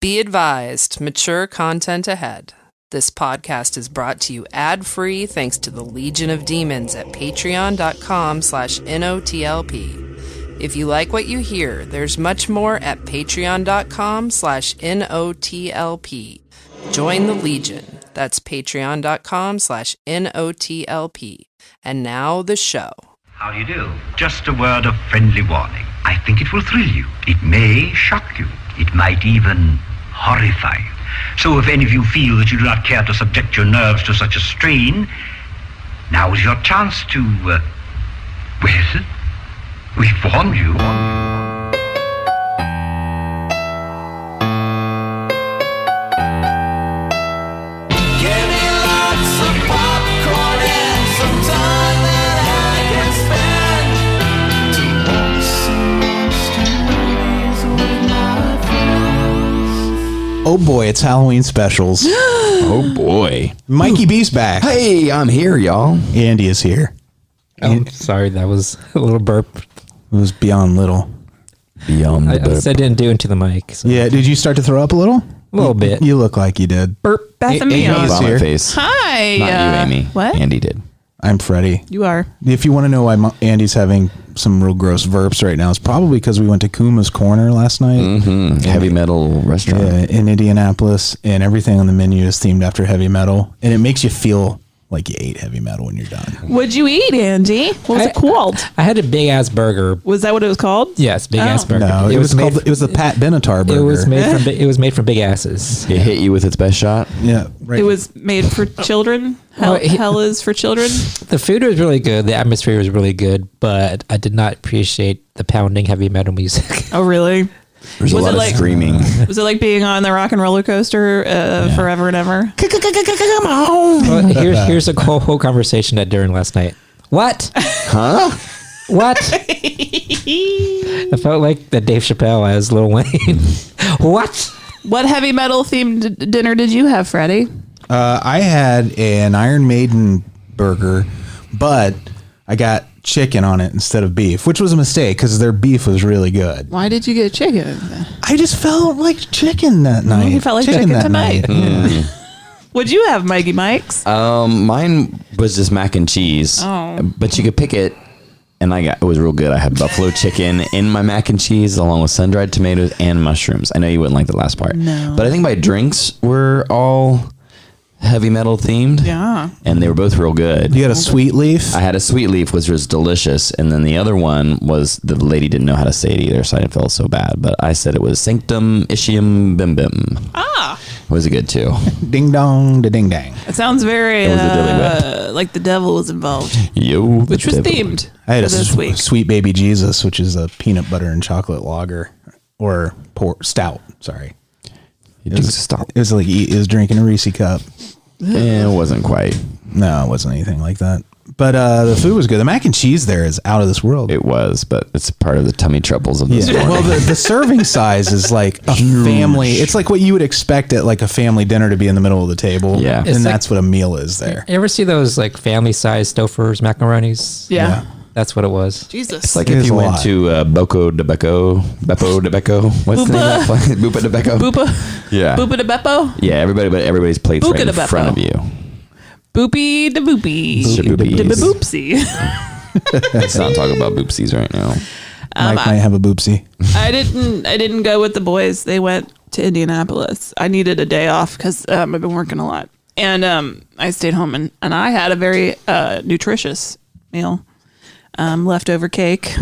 Be advised, mature content ahead. This podcast is brought to you ad-free thanks to the Legion of Demons at patreon.com/NOTLP. If you like what you hear, there's much more at patreon.com/NOTLP. Join the Legion. That's patreon.com/NOTLP. And now the show. How do you do? Just a word of friendly warning. I think it will thrill you. It may shock you. It might even horrify you. So if any of you feel that you do not care to subject your nerves to such a strain, now is your chance to, well, we've warned you. Oh boy, it's Halloween Specials. Oh boy. Mikey B's back. Hey, I'm here, y'all. Andy is here. Oh, sorry, that was a little burp. It was beyond little. Beyond the burp. I didn't do it into the mic. So. Yeah, did you start to throw up a little? A little bit. You look like you did. Burp, Beth and Amy's Beyond. here. Face. Hi. Not you, Amy. What? Andy did. I'm Freddy. You are. If you want to know why Andy's having some real gross verps right now, it's probably because we went to Kuma's Corner last night. Mm-hmm. Heavy metal restaurant. Yeah, in Indianapolis, and everything on the menu is themed after heavy metal, and it makes you feel like you ate heavy metal when you're done. What'd you eat, Andy? What was it called? I had a big ass burger. Was that what it was called? Yes, big ass burger. No, it was the Pat Benatar burger. It was made from big asses. It hit you with its best shot. Yeah, right. It was made for children. Hell is for children. The food was really good. The atmosphere was really good, but I did not appreciate the pounding heavy metal music. Oh, really? There's a lot of screaming. Was it like being on the rock and roller coaster forever and ever? Come on. Well, here's a whole conversation that during last night. What? Huh? What? I felt like the Dave Chappelle as Lil Wayne. What? What heavy metal themed dinner did you have, Freddie? I had an Iron Maiden burger, but I got chicken on it instead of beef, which was a mistake because their beef was really good. Why did you get chicken? I just felt like chicken that night. You felt like chicken that tonight. What'd you have, Mikey Mike's? Mine was just mac and cheese. Oh. But you could pick it, and it was real good. I had buffalo chicken in my mac and cheese along with sun-dried tomatoes and mushrooms. I know you wouldn't like the last part. No. But I think my drinks were all heavy metal themed. Yeah. And they were both real good. You got a sweet leaf? I had a sweet leaf, which was delicious. And then the other one was, the lady didn't know how to say it either, so I didn't feel so bad. But I said it was Sanctum Ischium Bim Bim. Ah. It was good too. Ding dong, da ding dang. It sounds very It was a dilly whip. like the devil was involved. Yo. Which was themed. I had a this week. sweet baby Jesus, which is a peanut butter and chocolate lager or stout. Sorry. It was like it was drinking a Reese cup. It wasn't quite. No, it wasn't anything like that. But the food was good. The mac and cheese there is out of this world. It was, but it's part of the tummy troubles of this morning. Well, the serving size is like a family. It's like what you would expect at like a family dinner to be in the middle of the table. Yeah. And It's that's what a meal is there. You ever see those like family size Stouffer's macaronis? Yeah. That's what it was. Jesus. It's like It if is you a went lot. to Beppo de Becco. What's the name of that place? Bupa de Becco. Boopa. Yeah. Boopa de Beppo. Yeah, everybody's plate's Buca right de in Beppo. front of you. Boopy de boopy. Boopies. De boopsy. Let's not talk about boopsies right now. Mike might have a boopsie. I didn't go with the boys. They went to Indianapolis. I needed a day off because I've been working a lot. And I stayed home and I had a very nutritious meal. Leftover cake,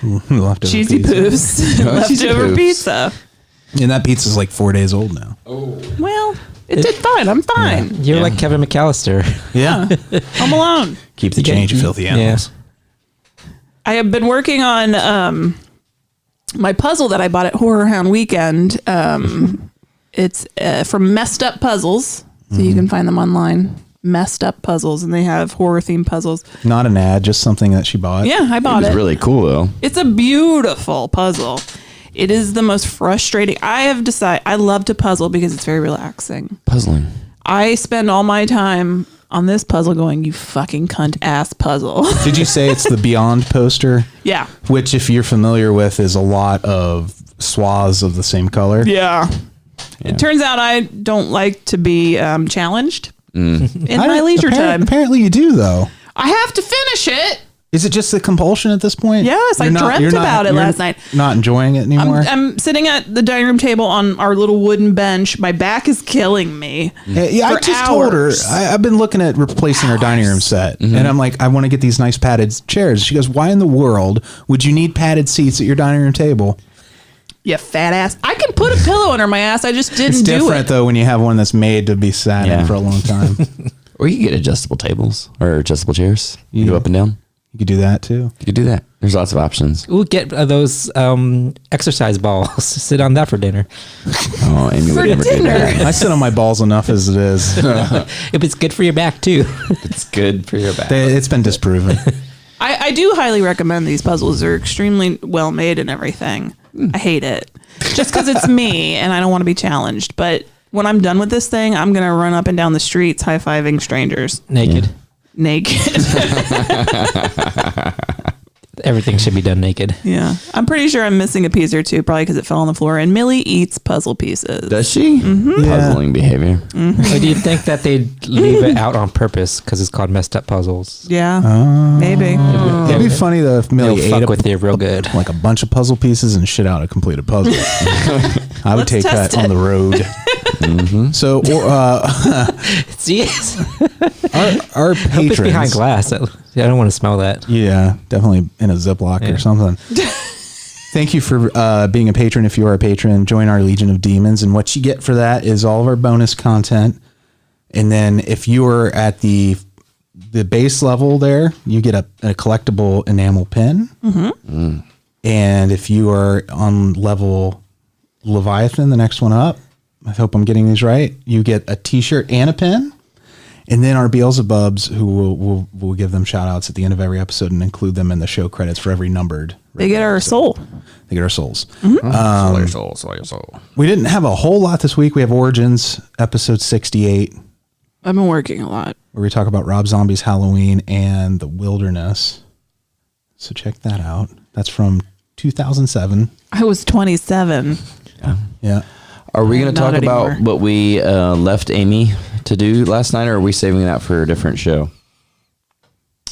Leftover cheesy pizza. poofs, Cheesy leftover poofs. pizza. And that pizza's like 4 days old now. Well, it did fine. I'm fine. You're like Kevin McAllister. Yeah. I'm alone. Keep the change, you filthy animals. I have been working on my puzzle that I bought at Horror Hound Weekend. It's from Messed Up Puzzles, so you can find them online. Messed Up Puzzles, and they have horror themed puzzles. Not an ad, just something that she bought. Yeah, I bought It was really cool though. It's a beautiful puzzle. It is the most frustrating. I have decided I love to puzzle because it's very relaxing. Puzzling. I spend all my time on this puzzle going, you fucking cunt ass puzzle. Did you say it's the Beyond poster? Yeah. Which, if you're familiar with, is a lot of swaths of the same color. Yeah. It turns out I don't like to be challenged in my leisure time. Apparently you do, though. I have to finish it. Is it just the compulsion at this point? Yes, I dreamt about it last night. Not enjoying it anymore? I'm sitting at the dining room table on our little wooden bench. My back is killing me. Yeah, I just told her, I've been looking at replacing our dining room set. And I'm like, I want to get these nice padded chairs. She goes, why in the world would you need padded seats at your dining room table? You fat ass. I can put a pillow under my ass. I just didn't do it. It's different, though, when you have one that's made to be sat in for a long time. Or you can get adjustable tables or adjustable chairs. You go up and down. You could do that, too. You could do that. There's lots of options. We'll get those exercise balls. Sit on that for dinner. Oh, Amy would never do that. I sit on my balls enough as it is. If it's good for your back, too. It's good for your back. It's been disproven. I do highly recommend these puzzles. They're extremely well made and everything. I hate it. Just because it's me and I don't want to be challenged. But when I'm done with this thing, I'm going to run up and down the streets high-fiving strangers. Naked. Everything should be done naked. Yeah. I'm pretty sure I'm missing a piece or two, probably because it fell on the floor. And Millie eats puzzle pieces. Does she? Mm-hmm. Puzzling behavior. Mm-hmm. Or do you think that they'd leave it out on purpose because it's called messed up puzzles? Yeah. Maybe. It'd be funny, though, if Millie ate with you real good. Like a bunch of puzzle pieces and shit out a completed puzzle. I would take that on the road. Mm-hmm. So, See, our patrons. It's behind glass. I don't want to smell that. Yeah, definitely in a Ziploc or something. Thank you for being a patron. If you are a patron, join our Legion of Demons. And what you get for that is all of our bonus content. And then if you are at the base level there, you get a collectible enamel pin. Mm-hmm. And if you are on level Leviathan, the next one up, I hope I'm getting these right, you get a t-shirt and a pin. And then our Beelzebubs, who will give them shout outs at the end of every episode and include them in the show credits for every numbered. They get our soul. They get our souls. Soul. We didn't have a whole lot this week. We have Origins, episode 68. I've been working a lot. Where we talk about Rob Zombie's Halloween and the Wilderness. So check that out. That's from 2007. I was 27. Yeah. Are we going to talk anymore. about what we left Amy to do last night, or are we saving that for a different show?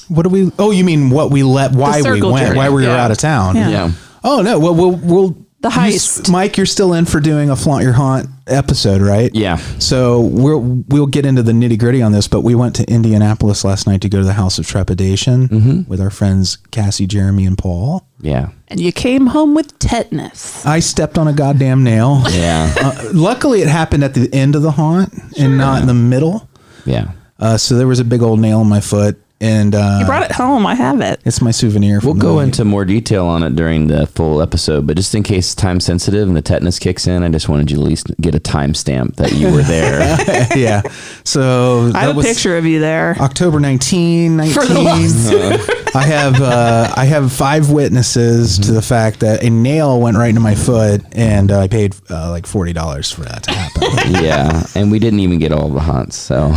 What do we? Oh, you mean what we let? Why we went? journey. Why we were out of town? Yeah. Oh no. Well, we'll the heist. Mike, you're still in for doing a Flaunt Your Haunt episode, right? Yeah. So we'll get into the nitty gritty on this, but we went to Indianapolis last night to go to the House of Trepidation with our friends Cassie, Jeremy, and Paul. Yeah. And you came home with tetanus. I stepped on a goddamn nail. Yeah. Luckily, it happened at the end of the haunt and not in the middle. Yeah. So there was a big old nail in my foot. And you brought it home. I have it. It's my souvenir. We'll go into more detail on it during the full episode, but just in case time sensitive and the tetanus kicks in, I just wanted you to at least get a timestamp that you were there. Yeah. So I have a picture of you there. October 19. I have 5 witnesses to the fact that a nail went right into my foot, and I paid like $40 for that to happen. Yeah, and we didn't even get all the haunts, so.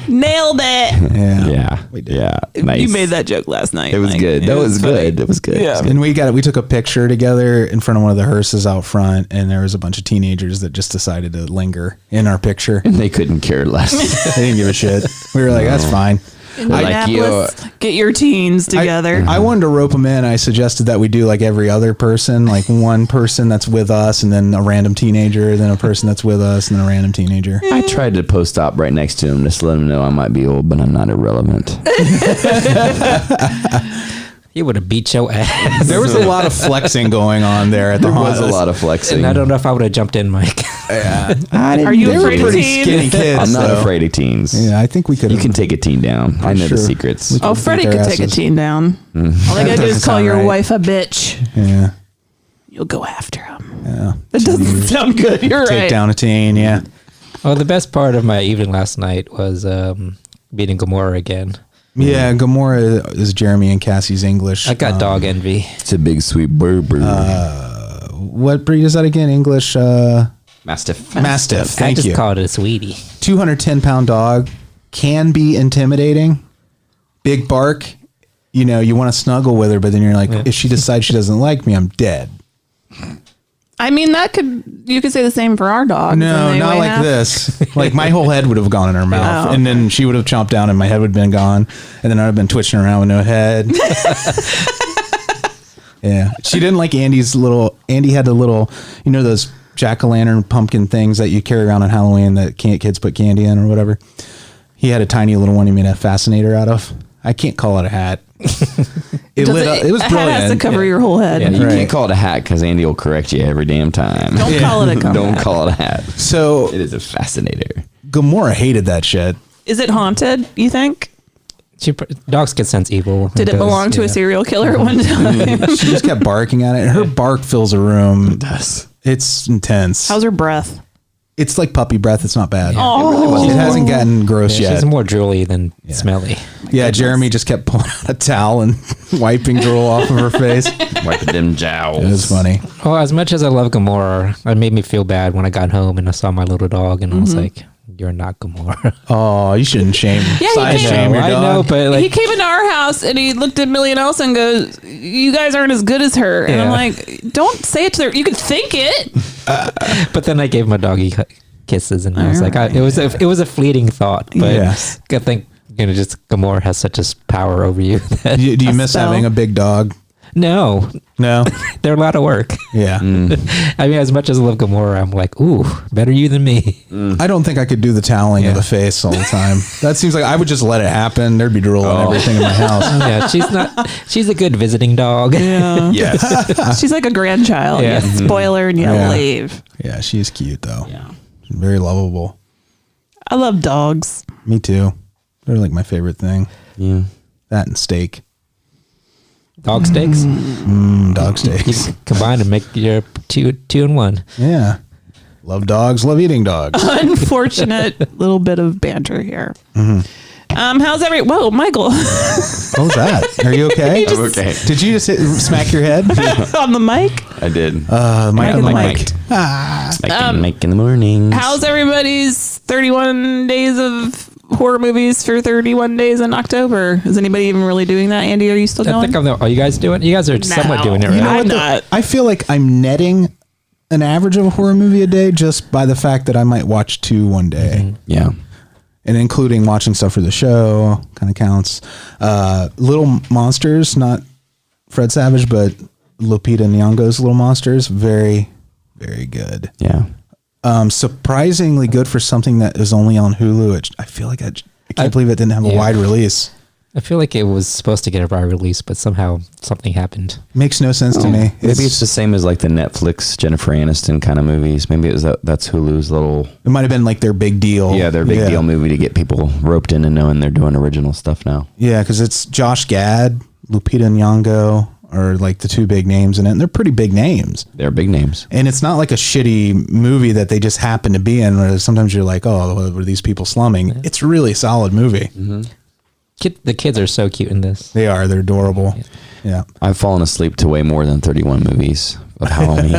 Nailed it. Yeah. We did. Yeah. Nice. You made that joke last night. It was Mike. good. That was good. It was good. Yeah. And we took a picture together in front of one of the hearses out front, and there was a bunch of teenagers that just decided to linger in our picture. And they couldn't care less. They didn't give a shit. We were like, that's fine. Indianapolis, get your teens together. I wanted to rope them in. I suggested that we do like every other person, like one person that's with us, and then a random teenager, then a person that's with us, and then a random teenager. I tried to post op right next to him just to let him know I might be old, but I'm not irrelevant. He would have beat your ass. There was a lot of flexing going on there at the There haunt. was a lot of flexing. And I don't know if I would have jumped in, Mike. Are you They were afraid of pretty teens? skinny kids. I'm not though. afraid of teens. Yeah, I think we could. You can take a teen down. I know the Sure. secrets. Oh, Freddie beat could their take a asses. teen down. All they gotta do doesn't is call sound your right. wife a bitch. Yeah. You'll go after him. Yeah. That doesn't sound good. You're Take right. down a teen. Yeah. Well, the best part of my evening last night was beating Gamora again. Yeah. Gamora is Jeremy and Cassie's English. I got dog envy. It's a big sweet burr. What breed is that again? English. Mastiff. Mastiff. I Thank just you. called it a sweetie. 210-pound dog can be intimidating. Big bark. You know, you want to snuggle with her, but then you're like, if she decides she doesn't like me, I'm dead. I mean, you could say the same for our dog. No, not like this. Like my whole head would have gone in her mouth, and then she would have chomped down, and my head would have been gone, and then I'd have been twitching around with no head. Yeah, she didn't like Andy's little. Andy had the little, those jack-o'-lantern pumpkin things that you carry around on Halloween that kids put candy in or whatever. He had a tiny little one he made a fascinator out of. I can't call it a hat. It lit up. It was brilliant. It has to cover your whole head. Yeah, you can't call it a hat because Andy will correct you every damn time. Don't call it a hat. Don't call it a hat. So it is a fascinator. Gamora hated that shit. Is it haunted, you think? Dogs can sense evil. Did it belong to a serial killer at one time? She just kept barking at it. Her bark fills a room. It does. It's intense. How's her breath? It's like puppy breath. It's not bad. Oh. It hasn't gotten gross yet. She's more drooly than smelly. Yeah, Jeremy just kept pulling out a towel and wiping drool off of her face. Wiping them jowls. It was funny. Well, as much as I love Gamora, it made me feel bad when I got home and I saw my little dog and I was like, you're not Gamora. Oh, you shouldn't shame. Yeah, shame your dog. I know, but like, he came into our house and he looked at Millie and Elsa and goes, "You guys aren't as good as her." And I'm like, "Don't say it to her. You could think it." But then I gave my doggy kisses, and I was like, it was a fleeting thought, but Yes. I think just Gamora has such a power over you. That Do you miss having a big dog? No, they're a lot of work. Yeah. I mean, as much as I love Gamora, I'm like, ooh, better you than me. I don't think I could do the toweling of the face all the time. That seems like I would just let it happen. There'd be drool and everything in my house. Yeah, she's a good visiting dog. Yeah. Yes. She's like a grandchild. Yeah. You spoil her and you leave. Yeah, she's cute though. Yeah. Very lovable. I love dogs. Me too. They're like my favorite thing. Yeah. That and steak. Dog steaks. Dog steaks. Combine and make your two in one. Yeah. Love dogs, love eating dogs. Unfortunate little bit of banter here. How's whoa, Michael. What was that? Are you okay? I'm okay. Did you just smack your head? On the mic? I did. Mike on the mic. Mike in the morning. How's everybody's 31 days of horror movies for 31 days in October? Is anybody even really doing that? Andy, are you still going? Are you guys doing it? You guys are somewhat doing it, right? You know I'm what, not. I feel like I'm netting an average of a horror movie a day just by the fact that I might watch 2 one day. Yeah. And including watching stuff for the show kind of counts. Little Monsters, not Fred Savage, but Lupita Nyong'o's Little Monsters. Very, very good. Yeah. Surprisingly good for something that is only on Hulu. I feel like I can't believe it didn't have a wide release. I feel like it was supposed to get a wide release, but somehow something happened. Makes no sense to me. Maybe it's the same as like the Netflix Jennifer Aniston kind of movies. Maybe it was that's Hulu's little. It might have been like their big deal. Yeah, their big deal movie to get people roped in and knowing they're doing original stuff now. Yeah, because it's Josh Gad, Lupita Nyong'o are like the 2 big names in it. And they're pretty big names. They're big names. And it's not like a shitty movie that they just happen to be in, where sometimes you're like, oh, were these people slumming? Yeah. It's a really solid movie. Mm-hmm. The kids are so cute in this. They are. They're adorable. Yeah. I've fallen asleep to way more than 31 movies of Halloween.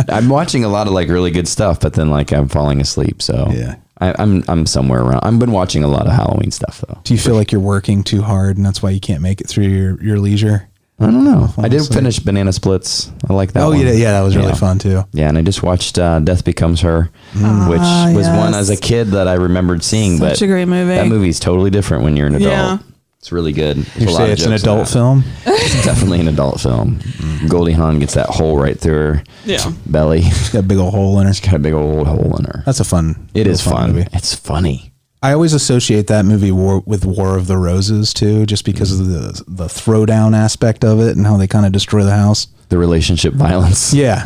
I'm watching a lot of like really good stuff, but then like I'm falling asleep. So yeah, I'm somewhere around. I've been watching a lot of Halloween stuff though. Do you feel like you're working too hard and that's why you can't make it through your leisure? I don't know. I did finish Banana Splits. I like that one. Yeah, that was really fun too. Yeah, and I just watched Death Becomes Her, which was one as a kid that I remembered seeing. Such a great movie. That movie's totally different when you're an adult. Yeah. It's really good. You say it's an adult film? It's definitely an adult film. Goldie Hawn gets that hole right through her belly. She's got a big old hole in her. She's got a big old hole in her. That's a fun. It is fun. Movie. It's funny. I always associate that movie with War of the Roses too, just because of the throwdown aspect of it and how they kind of destroy the house. The relationship violence. Yeah.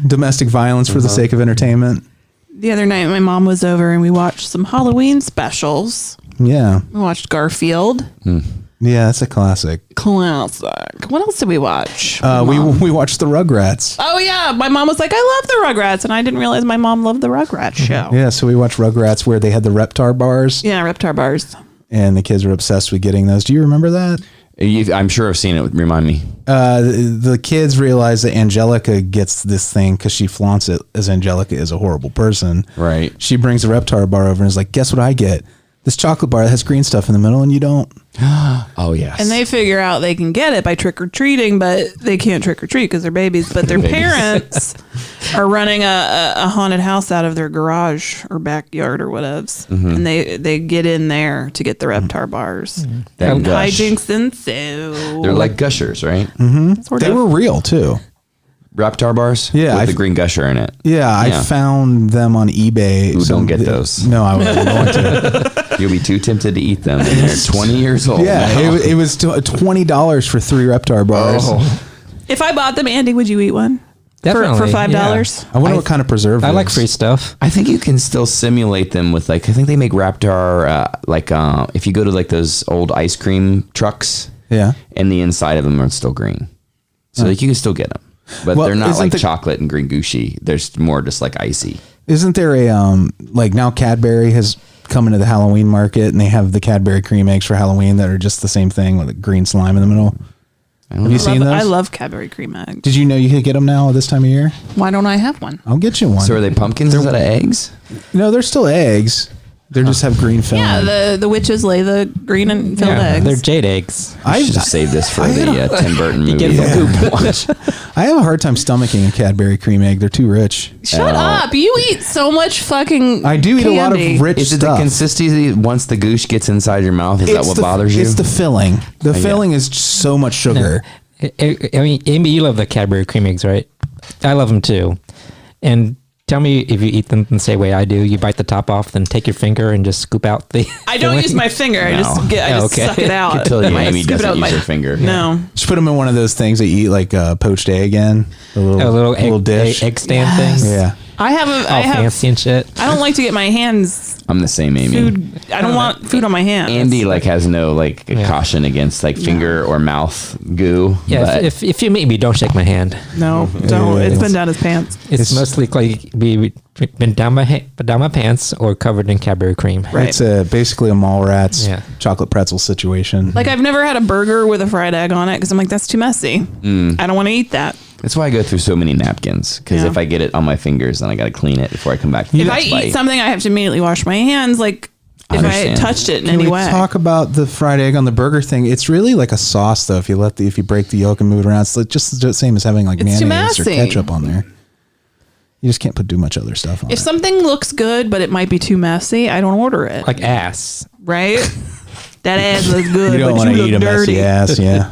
Domestic violence for the sake of entertainment. The other night, my mom was over and we watched some Halloween specials. Yeah. We watched Garfield. Yeah, that's a classic. Classic. What else did we watch? We watched the Rugrats. Oh yeah, my mom was like, "I love the Rugrats," and I didn't realize my mom loved the Rugrats show. Yeah, so we watched Rugrats where they had the Reptar bars. Yeah, Reptar bars. And the kids were obsessed with getting those. Do you remember that? I'm sure I've seen it. Remind me. The kids realize that Angelica gets this thing because she flaunts it as Angelica is a horrible person. Right. She brings the Reptar bar over and is like, "Guess what I get? this chocolate bar that has green stuff in the middle and you don't. Oh, yes. And they figure out they can get it by trick-or-treating, but they can't trick-or-treat because they're babies. But their parents are running a haunted house out of their garage or backyard or whatevs. And they get in there to get the Reptar bars. That gush. Hijinks ensue. They're like gushers, right? Sort They of. were real too. Reptar bars? Yeah, With the green gusher in it. Yeah, I found them on eBay. Ooh, don't get those. No, I wasn't going to. You'll be too tempted to eat them. And they're 20 years old. Yeah, now. it was $20 for 3 Reptar bars. Oh. If I bought them, Andy, would you eat one? Definitely. For $5? Yeah. I wonder what kind of preservatives. I like free stuff. I think you can still simulate them with I think they make Reptar if you go to like those old ice cream trucks. Yeah. And the inside of them are still green. So like you can still get them. But they're not like chocolate and green gushy. They're more just like icy. Isn't there a like now Cadbury has come into the Halloween market and they have the Cadbury cream eggs for Halloween that are just the same thing with the green slime in the middle? Have you seen those? I love Cadbury cream eggs. Did you know you could get them now at this time of year? Why don't I have one? I'll get you one. So are they pumpkins instead of eggs? No, they're still eggs. They just have green film. Yeah, the witches lay the green and filled eggs. They're jade eggs. I should have saved this for the Tim Burton movie. get that we watch. I have a hard time stomaching a Cadbury cream egg. They're too rich. Shut up! You eat so much fucking. I do eat a lot candy. of rich Is it stuff. the consistency once the goosh gets inside your mouth? Is that what bothers you? It's the filling. The filling is so much sugar. I mean, Amy, you love the Cadbury cream eggs, right? I love them too. And tell me if you eat them the same way I do. You bite the top off, then take your finger and just scoop out the. I don't use my finger. I just suck it out. I can tell you, I Amy scoop it out doesn't with use her finger. No. Just put them in one of those things that you eat, like poached egg in. A little dish. egg stand thing. Yeah. I have All fancy and shit. I don't like to get my hands I'm the same, Amy. food. I don't want food on my hands. Andy has no caution against finger or mouth goo. Yeah, but if you meet me, don't shake my hand. No, don't. It's been down his pants. It's mostly been down my pants or covered in Cadbury cream. Right. It's basically a Mallrats chocolate pretzel situation. Like I've never had a burger with a fried egg on it because I'm like, that's too messy. I don't want to eat that. that's why I go through so many napkins, because if I get it on my fingers, then I got to clean it before I come back to the If next I bite. eat something, I have to immediately wash my hands. Like if I understand. touched it in Can any we way. talk about the fried egg on the burger thing? It's really like a sauce, though. If you break the yolk and move it around, it's like just the same as having It's mayonnaise too or messy. ketchup on there. You just can't put too much other stuff on If it. something looks good, but it might be too messy, I don't order it. Like ass. Right? That ass looks good, You don't but want you to look eat a dirty. messy ass, yeah.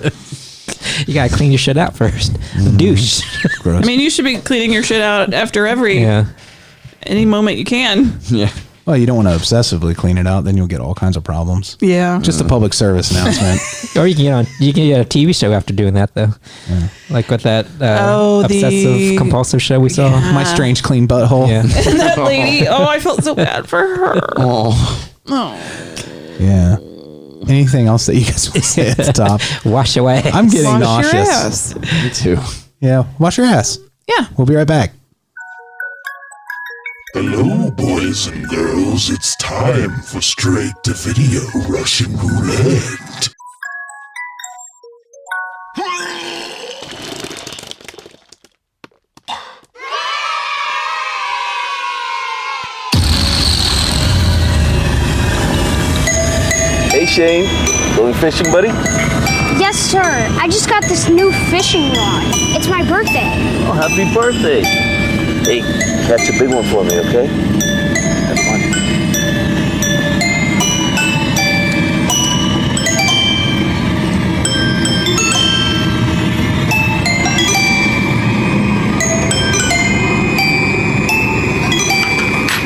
You gotta clean your shit out first. Douche. Gross. I mean, you should be cleaning your shit out after any moment you can. yeah. Well, you don't want to obsessively clean it out, then you'll get all kinds of problems. Yeah. Just a public service announcement. Or you can get a TV show after doing that though. Like with that obsessive compulsive show we saw. My strange clean butthole. Yeah. That lady. Oh, I felt so bad for her. Oh. Yeah. Anything else that you guys want to say at the top? Wash away. I'm getting Wash your nauseous. ass. Me too. Yeah. Wash your ass. Yeah. We'll be right back. Hello, boys and girls. It's time for Straight-to-Video Russian Roulette. Hey Shane, going fishing, buddy? Yes, sir. I just got this new fishing rod. It's my birthday. Oh, happy birthday. Hey, catch a big one for me, okay? Have fun.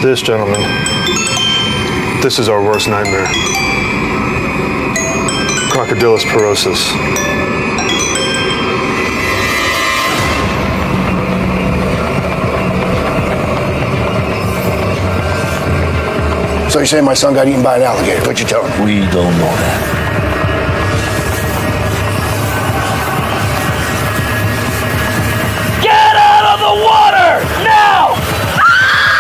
This, gentlemen, this is our worst nightmare. Crocodylus porosus. So you're saying my son got eaten by an alligator? What you tell him? We don't know that. Get out of the water now!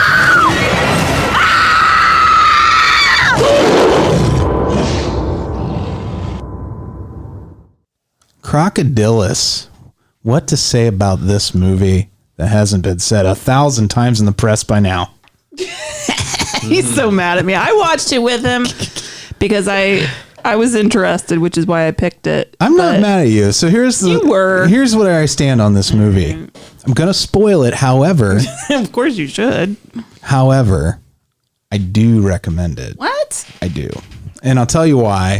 Crocodylus. What to say about this movie that hasn't been said 1,000 times in the press by now? He's so mad at me. I watched it with him because I was interested, which is why I picked it. I'm not mad at you. So here's where I stand on this movie. I'm gonna spoil it. However, of course you should. However, I do recommend it. What? I do, and I'll tell you why.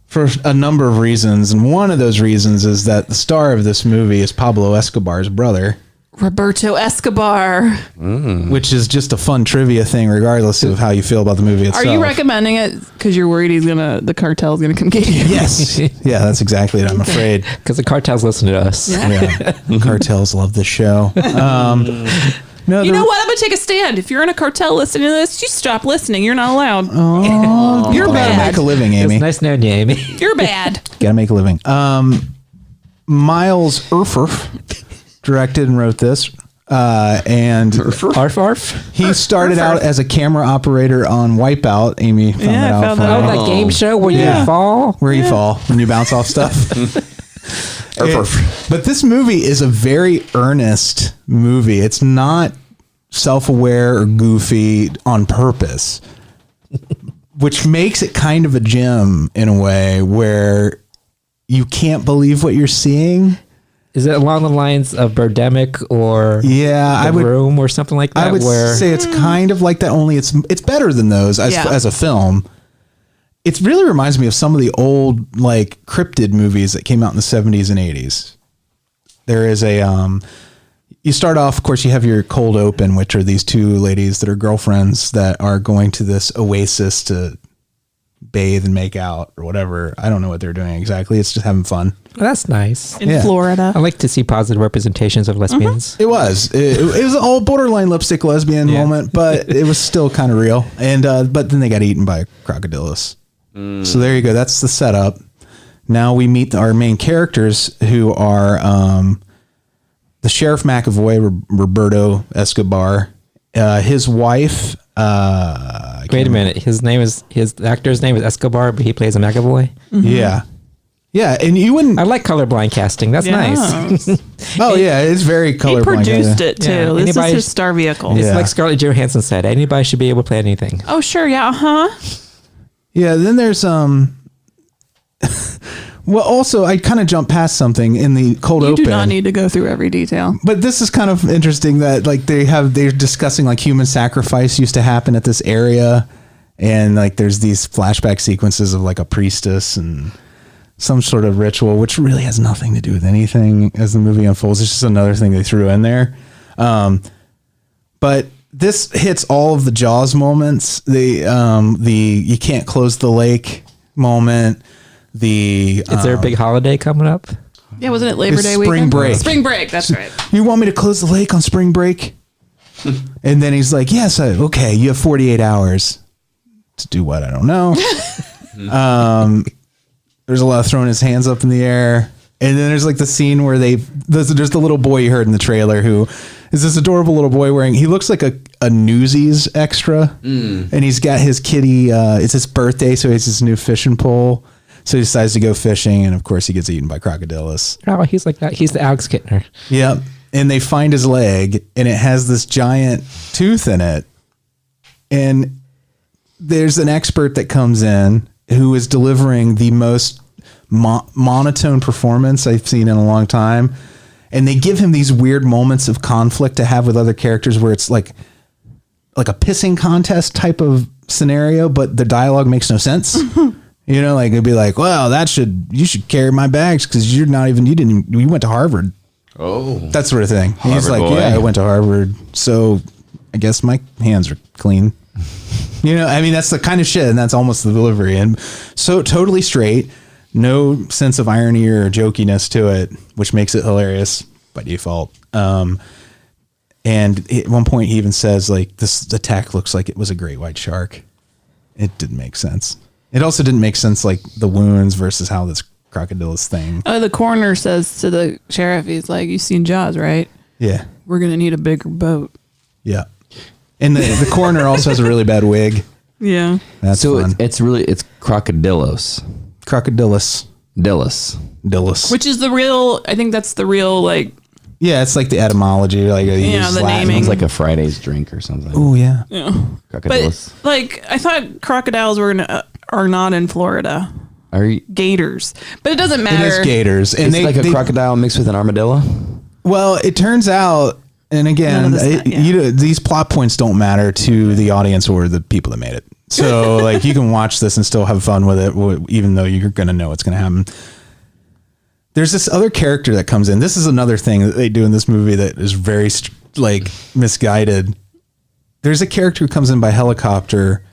For a number of reasons, and one of those reasons is that the star of this movie is Pablo Escobar's brother, Roberto Escobar, which is just a fun trivia thing, regardless of how you feel about the movie itself. Are you recommending it because you're worried the cartel's gonna come get you? Yes. Yeah, that's exactly it. I'm afraid because the cartels listen to us. Yeah. Cartels love the show. No, you know what? I'm gonna take a stand. If you're in a cartel listening to this, you stop listening. You're not allowed. Oh, you're bad. Gotta make a living, Amy. It's nice knowing you, Amy. You're bad. Gotta make a living. Miles Urfurf directed and wrote this. And he started out as a camera operator on Wipeout. Amy found that out. That game show where you fall? Where you fall when you bounce off stuff. But this movie is a very earnest movie. It's not self-aware or goofy on purpose, which makes it kind of a gem in a way where you can't believe what you're seeing. Is it along the lines of Birdemic or Room or something like that? I would say it's kind of like that, only it's better than those as a film. It really reminds me of some of the old like cryptid movies that came out in the 70s and 80s. There is you start off, of course, you have your cold open, which are these two ladies that are girlfriends that are going to this oasis to bathe and make out or whatever. I don't know what they're doing exactly. It's just having fun. Well, that's nice. In Florida. I like to see positive representations of lesbians. It was. It was an old borderline lipstick lesbian moment, but it was still kind of real. And but then they got eaten by a crocodylus. So there you go. That's the setup. Now we meet our main characters, who are the Sheriff McAvoy, Roberto Escobar, his wife. Wait a minute. His actor's name is Escobar, but he plays a McAvoy. Yeah. Yeah, and you wouldn't. I like colorblind casting. That's nice. Oh yeah, it's very colorblind. He produced it too. Yeah. This is his star vehicle. It's like Scarlett Johansson said. Anybody should be able to play anything. Oh sure, yeah, Yeah. Then there's Well, also I kind of jumped past something in the cold open. You do not need to go through every detail. But this is kind of interesting that like they're discussing like human sacrifice used to happen at this area, and like there's these flashback sequences of like a priestess and some sort of ritual, which really has nothing to do with anything as the movie unfolds. It's just another thing they threw in there. But this hits all of the Jaws moments. The you can't close the lake moment. Is there a big holiday coming up? Yeah, wasn't it Labor Day weekend? Spring break. Spring break, that's right. You want me to close the lake on spring break? And then he's like, yes, okay, you have 48 hours to do what? I don't know. There's a lot of throwing his hands up in the air. And then there's like the scene where there's the little boy you heard in the trailer who is this adorable little boy he looks like a Newsies extra. And he's got his kitty, it's his birthday, so he has his new fishing pole. So he decides to go fishing, and of course he gets eaten by crocodylus. Oh, he's like that. He's the Alex Kittner. Yep. And they find his leg, and it has this giant tooth in it. And there's an expert that comes in who is delivering the most monotone performance I've seen in a long time. And they give him these weird moments of conflict to have with other characters where it's like a pissing contest type of scenario, but the dialogue makes no sense. You know, like it'd be like, well, you should carry my bags because you went to Harvard. Oh, that sort of thing. Harvard He's like, boy. yeah, I went to Harvard, so I guess my hands are clean. You know, I mean, that's the kind of shit, and that's almost the delivery. And so totally straight, no sense of irony or jokiness to it, which makes it hilarious by default. And at one point he even says like, this attack looks like it was a great white shark. It didn't make sense. It also didn't make sense, like the wounds versus how this crocodylus thing. Oh, the coroner says to the sheriff, he's like, "You've seen Jaws, right? Yeah. We're gonna need a bigger boat." Yeah. And the coroner also has a really bad wig. Yeah. That's so fun. it's crocodylus. Crocodylus. Dillis. Which is the real? I think that's the real like Yeah, it's like the etymology, like the naming. It's like a Friday's drink or something. Oh yeah. Crocodylus. But like, I thought crocodiles are not in Florida. Are you? Gators, but it doesn't matter. It is gators, and It's like a crocodile mixed with an armadillo. Well, it turns out, and again, these plot points don't matter to the audience or the people that made it. So like, you can watch this and still have fun with it, even though you're going to know what's going to happen. There's this other character that comes in. This is another thing that they do in this movie that is very like misguided. There's a character who comes in by helicopter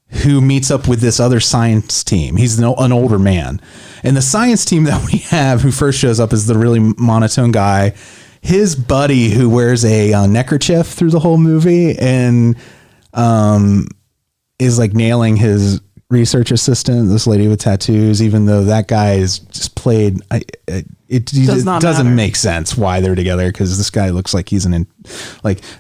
who meets up with this other science team. He's an older man. And the science team that we have who first shows up is the really monotone guy. His buddy who wears a neckerchief through the whole movie and is like nailing his research assistant, this lady with tattoos, even though that guy is just played. It doesn't make sense why they're together, because this guy looks like he's an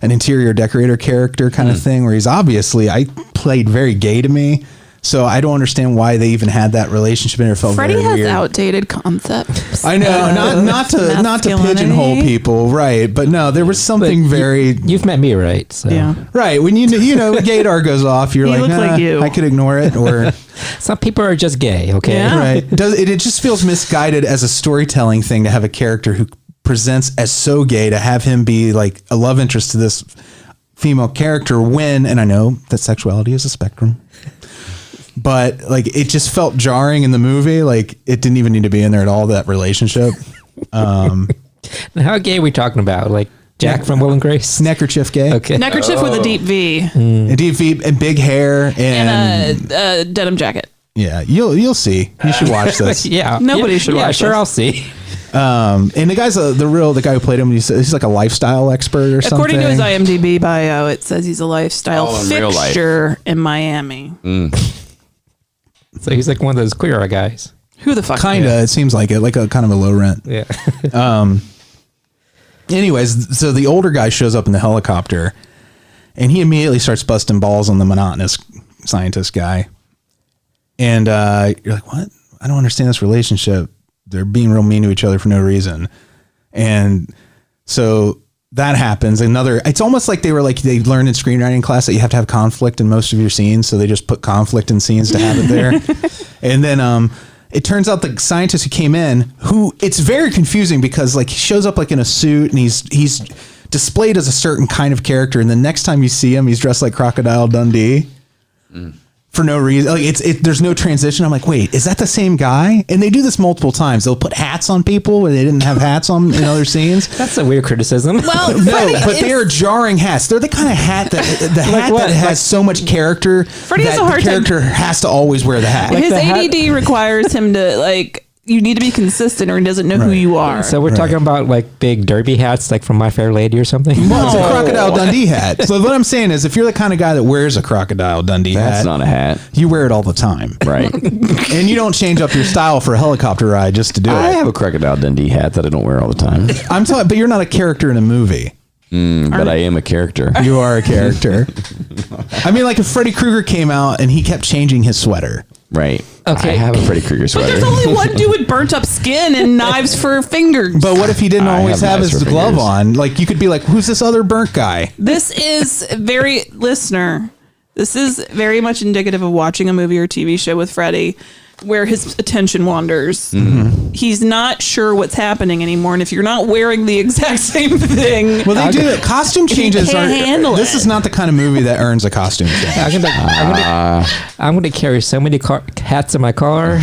interior decorator character kind of thing, where he's obviously played very gay to me. So I don't understand why they even had that relationship in it. It felt Freddy very has weird. Outdated concepts. I know, not to pigeonhole people, right? But no, there was something You've met me, right? So. Yeah. Right. When you know gaydar goes off, you're like, looks like you. I could ignore it. Or some people are just gay. Okay. Yeah. Right. It just feels misguided as a storytelling thing to have a character who presents as so gay, to have him be like a love interest to this female character when, and I know that sexuality is a spectrum, but like, it just felt jarring in the movie. Like, it didn't even need to be in there at all, that relationship. How gay are we talking about? Like Jack from Will and Grace? Neckerchief gay. Okay. Neckerchief with a deep V. A deep V and big hair and a denim jacket. Yeah, you'll see. You should watch this. Yeah. Nobody should watch sure, this. I'll see. And the guy's the guy who played him. He's like a lifestyle expert or something. According to his IMDb bio, it says he's a lifestyle fixture in Miami. So he's like one of those queer guys. Who the fuck? Kinda. It seems like it, like a kind of a low rent. Yeah. Anyways, so the older guy shows up in the helicopter, and he immediately starts busting balls on the monotonous scientist guy. And you're like, what? I don't understand this relationship. They're being real mean to each other for no reason. And so that happens. It's almost like they learned in screenwriting class that you have to have conflict in most of your scenes. So they just put conflict in scenes to have it there. And then it turns out the scientist who came in, who it's very confusing because like he shows up like in a suit and he's displayed as a certain kind of character. And the next time you see him, he's dressed like Crocodile Dundee. For no reason. Like there's no transition. I'm like, wait, is that the same guy? And they do this multiple times. They'll put hats on people where they didn't have hats on in other scenes. That's a weird criticism. Well, but they are jarring hats. They're the kind of hat that that has so much character. Freddie has a hard time. The character has to always wear the hat. His ADD requires him to like. You need to be consistent, or he doesn't know who you are. So we're talking about like big derby hats, like from My Fair Lady or something. Well, it's a Crocodile Dundee hat. So what I'm saying is, if you're the kind of guy that wears a Crocodile Dundee hat, that's not a hat. You wear it all the time, right? And you don't change up your style for a helicopter ride just to do it. I have a Crocodile Dundee hat that I don't wear all the time. I'm telling, but you're not a character in a movie. But I am a character. You are a character. I mean, like if Freddy Krueger came out and he kept changing his sweater. Right. Okay. I have a Freddy Krueger sweater. But there's only one dude with burnt up skin and knives for fingers. But what if he didn't always have his glove fingers on? Like you could be like, who's this other burnt guy? This is this is very much indicative of watching a movie or TV show with Freddy, where his attention wanders. Mm-hmm. He's not sure what's happening anymore, and if you're not wearing the exact same thing, well, they do. Costume changes can't handle This is not the kind of movie that earns a costume change. I'm going to carry so many hats in my car.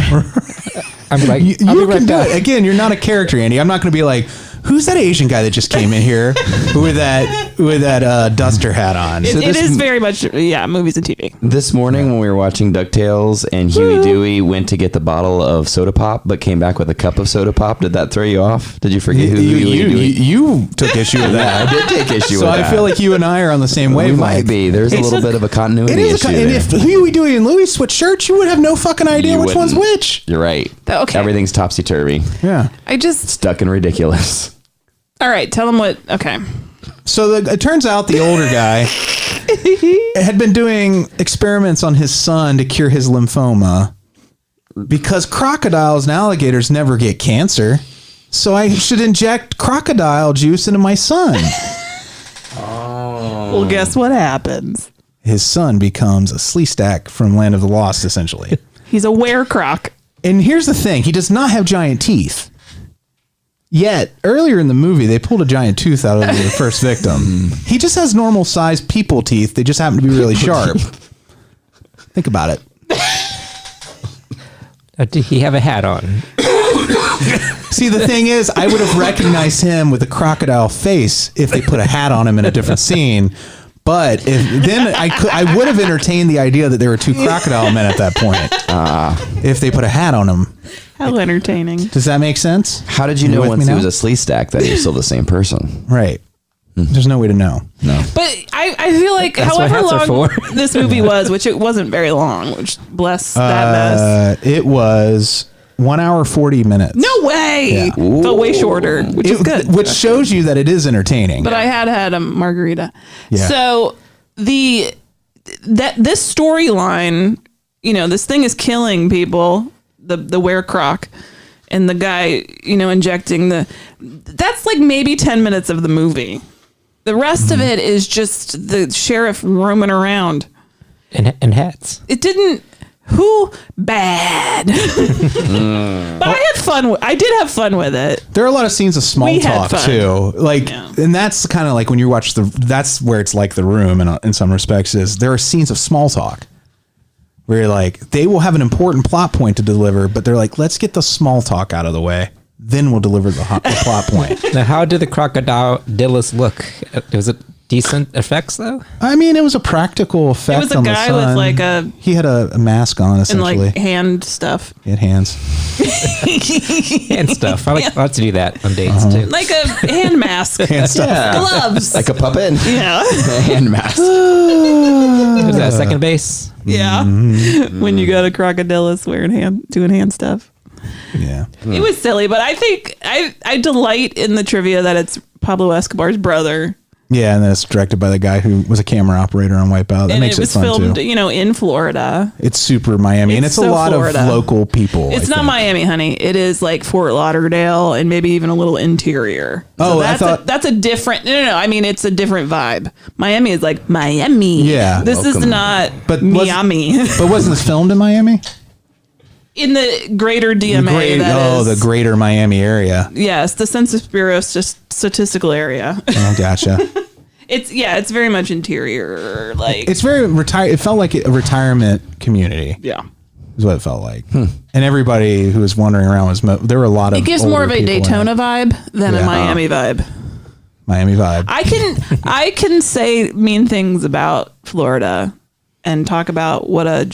I'm like, you can do it. Again, you're not a character, Andy. I'm not going to be like, who's that Asian guy that just came in here with that duster hat on? It is very much, movies and TV. This morning when we were watching DuckTales and Huey Dewey went to get the bottle of soda pop but came back with a cup of soda pop, did that throw you off? Did you forget who Huey Dewey? You took issue with that. I did take issue with that. So I feel like you and I are on the same wavelength. We might be. There's a little bit of a continuity issue there. And if Huey Dewey and Louie switch shirts, you would have no fucking idea which one's which. You're right. Okay. Everything's topsy-turvy. Yeah. Stuck and ridiculous. All right, tell them what. Okay. So it turns out the older guy had been doing experiments on his son to cure his lymphoma because crocodiles and alligators never get cancer. So I should inject crocodile juice into my son. Well, guess what happens? His son becomes a Sleestack from Land of the Lost, essentially. He's a werecroc. And here's the thing. He does not have giant teeth. Yet, earlier in the movie, they pulled a giant tooth out of the first victim. He just has normal sized people teeth. They just happen to be really sharp. Think about it. Did he have a hat on? See, the thing is, I would have recognized him with a crocodile face if they put a hat on him in a different scene. But I would have entertained the idea that there were two crocodile men at that point. If they put a hat on him. How entertaining. Does that make sense? How did you know once he was a Sleestack that he was still the same person? Right. There's no way to know. No. But I feel like That's however what hats are long for. this movie was, which it wasn't very long, which bless that mess. It was 1 hour 40 minutes. No way. Yeah. But way shorter, which is good. Which shows you that it is entertaining. But I had a margarita. Yeah. So this storyline, this thing is killing people, the werecroc, and the guy, injecting that's like maybe 10 minutes of the movie. The rest of it is just the sheriff roaming around. And hats. It didn't. Bad. But I had fun. I did have fun with it. There are a lot of scenes of small talk too. And that's kind of like when you watch that's where it's like The Room in some respects is there are scenes of small talk where you're like, they will have an important plot point to deliver, but they're like, let's get the small talk out of the way. Then we'll deliver the plot point. Now, how did the Crocodylus look? Was it decent effects though? I mean, it was a practical effect. It was a guy with like he had a mask on essentially. And like hand stuff. He had hands. Hand stuff. I like to do that on dates too. Like a hand mask. Hand stuff. Yeah. Gloves. Like a puppet? Yeah. A hand mask. Was that second base? Yeah. When you got a crocodilus doing hand stuff. Yeah. It was silly, but I think I delight in the trivia that it's Pablo Escobar's brother. Yeah, and then it's directed by the guy who was a camera operator on Wipeout. That makes it fun too. And it was filmed, in Florida. It's super Miami, and it's a lot of local people. It's not Miami, honey. It is like Fort Lauderdale and maybe even a little interior. Oh, so that's a different. No. I mean, it's a different vibe. Miami is like Miami. Yeah, this is not Miami. But wasn't this filmed in Miami? In the greater DMA, the greater Miami area. Yes, the Census Bureau statistical area. Oh, gotcha. It's very much interior, like it's very It felt like a retirement community. Yeah, is what it felt like. And everybody who was wandering around there were a lot of. It gives more of a Daytona vibe than a Miami vibe. Miami vibe. I can say mean things about Florida and talk about what a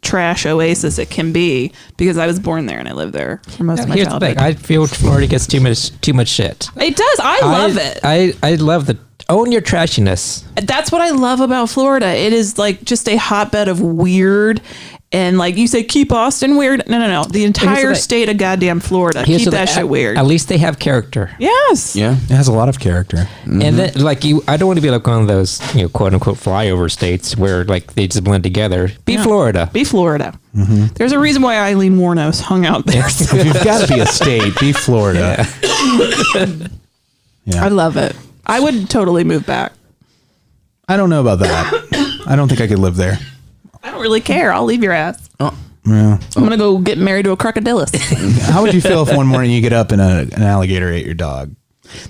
trash oasis it can be because I was born there and I lived there for most of my childhood. The thing. I feel Florida gets too much shit. It does. I love it. I love the own your trashiness. That's what I love about Florida. It is like just a hotbed of weird. And like you say, keep Austin weird. No. The entire state of goddamn Florida. Keep that shit weird. At least they have character. Yes. Yeah. It has a lot of character. Mm-hmm. And then I don't want to be like one of those, quote unquote flyover states where like they just blend together. Be Florida. Be Florida. Mm-hmm. There's a reason why Eileen Wuornos hung out there. If you've got to be a state, be Florida. Yeah. I love it. I would totally move back. I don't know about that. I don't think I could live there. I don't really care. I'll leave your ass. Oh, yeah. I'm gonna go get married to a crocodilus. How would you feel if one morning you get up and an alligator ate your dog?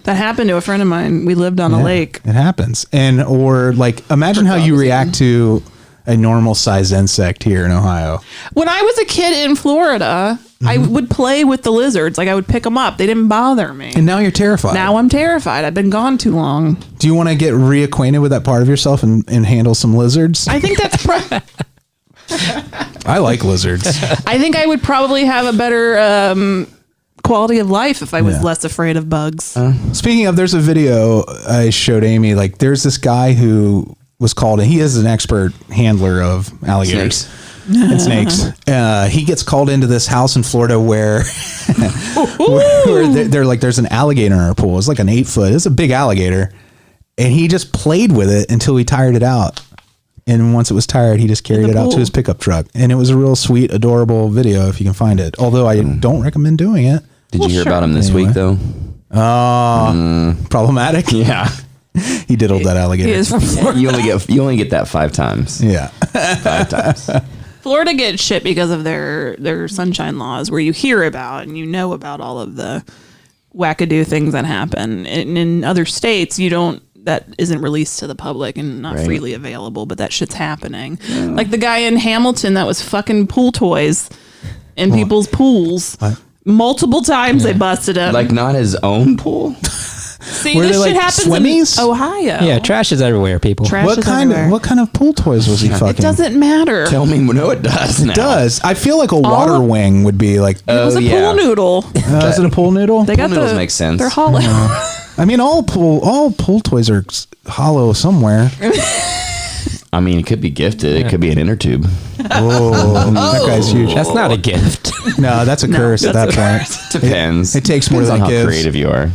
That happened to a friend of mine. We lived on a lake. It happens. Or like, imagine how you react to a normal size insect here in Ohio. When I was a kid in Florida, I would play with the lizards. Like I would pick them up. They didn't bother me. And now you're terrified. Now I'm terrified. I've been gone too long. Do you want to get reacquainted with that part of yourself and handle some lizards? I think that's I like lizards. I think I would probably have a better quality of life if I was less afraid of bugs. Speaking of, there's a video I showed Amy. Like there's this guy who was called, and he is an expert handler of alligators. And snakes. He gets called into this house in Florida where they're like, there's an alligator in our pool. It's like an 8-foot. It's a big alligator. And he just played with it until he tired it out. And once it was tired, he just carried it out to his pickup truck. And it was a real sweet, adorable video if you can find it. Although I don't recommend doing it. Did you hear about him this week, though? Problematic? Yeah. He diddled that alligator. He is from Florida. You only get that 5 times. Yeah. 5 times. Florida gets shit because of their sunshine laws, where you hear about and you know about all of the wackadoo things that happen. And in other states, you don't. That isn't released to the public and not freely available, but that shit's happening. Yeah. Like the guy in Hamilton that was fucking pool toys in people's pools. What? Multiple times they busted him. Like not his own pool? See, this shit happens swimmies? in Ohio. Yeah, trash is everywhere, people. What kind of pool toys was he fucking? It doesn't matter. Tell me, no, it does. It does. I feel like a water wing would be like. It was a pool noodle. Is it a pool noodle? They got pool noodles make sense. They're hollow. I mean, all pool toys are hollow somewhere. I mean, it could be gifted. It could be an inner tube. Oh, that guy's huge. That's not a gift. No, No, that's a curse at that point. Depends. It takes more Depends than on it how gives. creative you are.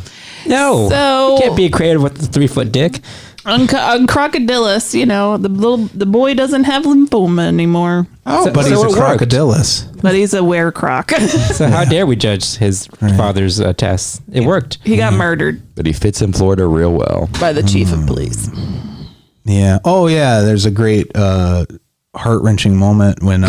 No. So you can't be creative with the 3-foot dick. On Crocodylus, the boy doesn't have lymphoma anymore. Oh, but he's a crocodylus. But he's a were-croc. So how dare we judge his father's tests? It worked. He got murdered But he fits in Florida real well. by the chief of police. Yeah. Oh, yeah. There's a great heart-wrenching moment when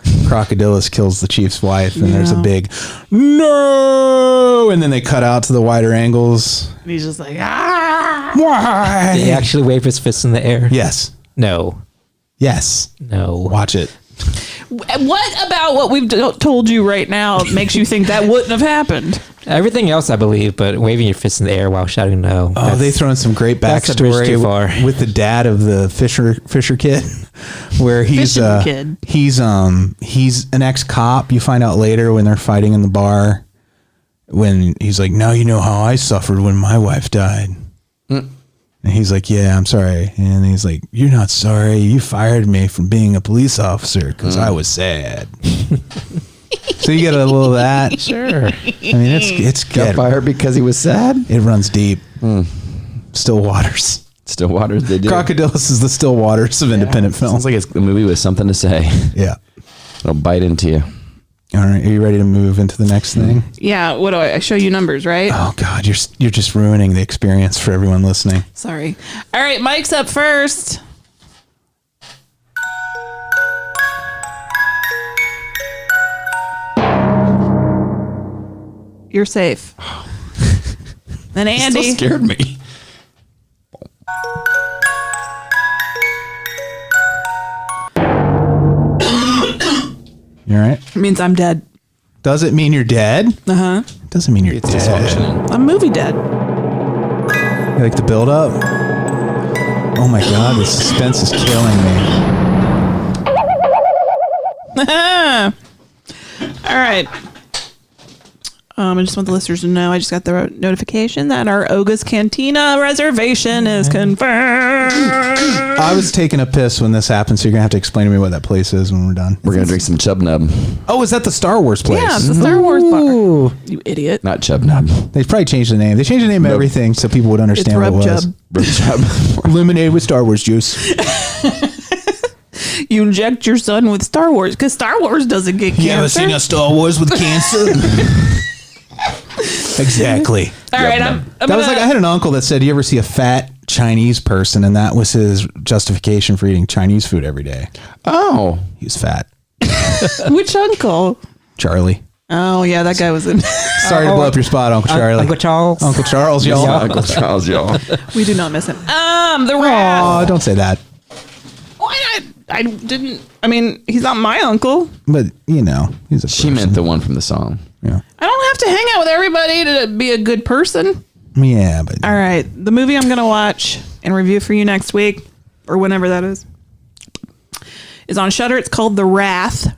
Crocodylus kills the chief's wife, and there's a big no, and then they cut out to the wider angles. And he's just like, ah! Why? Did he actually wave his fist in the air? Yes. No. Yes. No. Watch it. What about what we've told you right now makes you think that wouldn't have happened? Everything else I believe, but waving your fist in the air while shouting no. Oh, they throw in some great that's a bridge too far. backstory with the dad of the Fisher kid, where he's he's an ex-cop. You find out later when they're fighting in the bar, when he's like, "Now you know how I suffered when my wife died." And he's like, "Yeah, I'm sorry." And he's like, "You're not sorry. You fired me from being a police officer because I was sad." So you get a little of that. Sure. I mean, it's Got fired because he was sad? It runs deep. Still waters. Still waters, they do. Crocodylus is the still waters of independent film. Sounds like it's a movie with something to say. Yeah. It'll bite into you. All right. Are you ready to move into the next thing? Yeah. What do I show you numbers, right? Oh, God. You're just ruining the experience for everyone listening. Sorry. All right. Mike's up first. You're safe. Then Andy. Still scared me. You all right? It means I'm dead. Does it mean you're dead? Uh-huh. It doesn't mean you're dead. I'm movie dead. You like the build up? Oh my God, the suspense is killing me. All right. I just want the listeners to know I just got the notification that our Oga's Cantina reservation is confirmed. I was taking a piss when this happened, so you're going to have to explain to me what that place is when we're done. We're going to drink some Chub Nub. Oh, is that the Star Wars place? Yeah, it's the Star Wars bar. You idiot. Not Chub Nub. They probably changed the name. They changed the name of everything so people would understand what it was. Rub Chub. Illuminated with Star Wars juice. You inject your son with Star Wars because Star Wars doesn't get cancer. You ever seen a Star Wars with cancer? Exactly. All right, that was like I had an uncle that said, "You ever see a fat Chinese person?" And that was his justification for eating Chinese food every day. Oh, he was fat. Which uncle? Charlie. Oh yeah, that guy was in. Sorry to blow up your spot, Uncle Charlie. Uncle Charles. Uncle Charles, y'all. Uncle Charles, y'all. We do not miss him. The Wrath. Oh, don't say that. Why not? I didn't. I mean, he's not my uncle. But you know, he's a person. She meant the one from the song. Yeah. I don't have to hang out with everybody to be a good person. Yeah, but All right, the movie I'm gonna watch and review for you next week or whenever that is on Shudder. It's called The Wrath.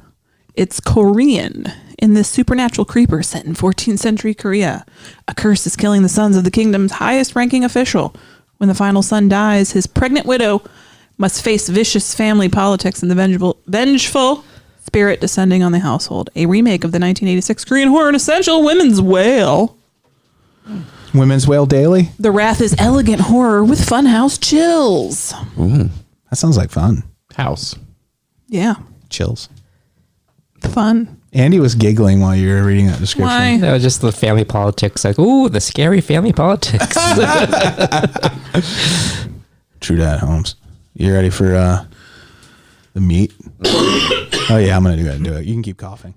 It's Korean. In this supernatural creeper set in 14th century Korea, a curse is killing the sons of the kingdom's highest-ranking official. When the final son dies, his pregnant widow must face vicious family politics and the vengeful spirit descending on the household. A remake of the 1986 Korean horror and essential Women's Wail. Women's Wail Daily? The Wrath is elegant horror with funhouse chills. Ooh, that sounds like fun. House. Yeah. Chills. Fun. Andy was giggling while you were reading that description. Why? That was just the family politics. Like, ooh, the scary family politics. True that, Holmes. You ready for the meat? Oh yeah, I'm gonna do it. You can keep coughing.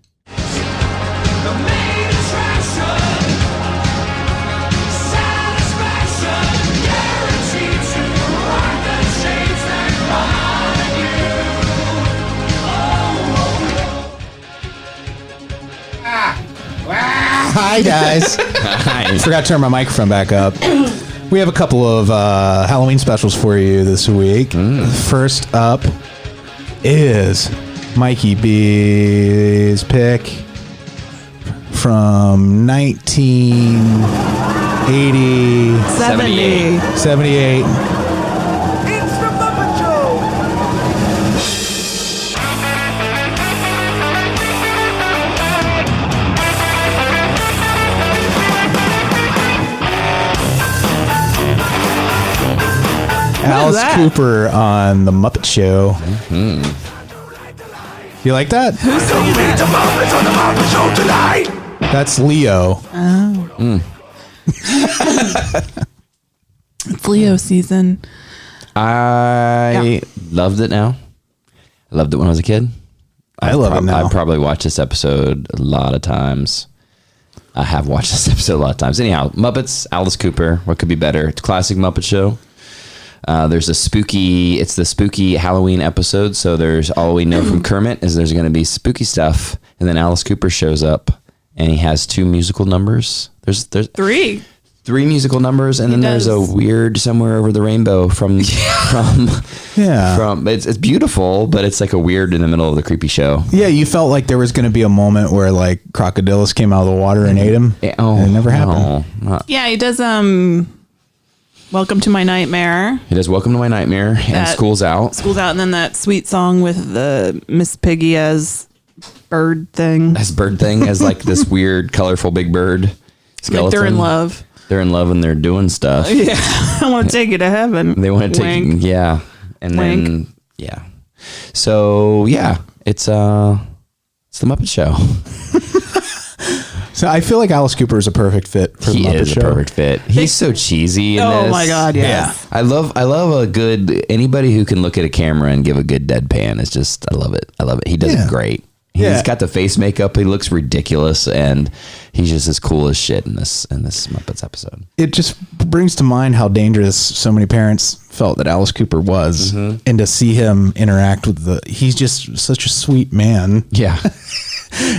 Hi guys. Hi. Forgot to turn my microphone back up. We have a couple of Halloween specials for you this week. First up is Mikey B's pick from 1978. It's the Muppet Show. Alice Cooper on the Muppet Show. You like that? Who's singing that? That's Leo. Oh. It's Leo season. I loved it now. I loved it when I was a kid. I love it now. I've probably watched this episode a lot of times. I have watched this episode a lot of times. Anyhow, Muppets, Alice Cooper. What could be better? It's a classic Muppet Show. It's the spooky Halloween episode. So there's all we know from Kermit is there's going to be spooky stuff. And then Alice Cooper shows up and he has 2 musical numbers. There's 3 musical numbers. And then there's a weird somewhere over the rainbow from it's beautiful, but it's like a weird in the middle of the creepy show. Yeah. You felt like there was going to be a moment where like Crocodylus came out of the water and ate him. It never happened. Yeah, he does Welcome to My Nightmare. He does Welcome to My Nightmare and School's Out. School's Out, and then that sweet song with the Miss Piggy as bird thing. As like this weird, colorful big bird skeleton. Like they're in love. They're in love and they're doing stuff. Yeah, I want to take you to heaven. They want to take, yeah, and Wink. then yeah. So yeah, it's the Muppet Show. So I feel like Alice Cooper is a perfect fit for the Muppet Show. He is a perfect fit. He's so cheesy in this. Oh my god, yes. Yeah. I love a good anybody who can look at a camera and give a good deadpan. It's just I love it. He does it great. He's got the face makeup. He looks ridiculous, and he's just as cool as shit in this Muppets episode. It just brings to mind how dangerous so many parents felt that Alice Cooper was, and to see him interact with he's just such a sweet man. Yeah.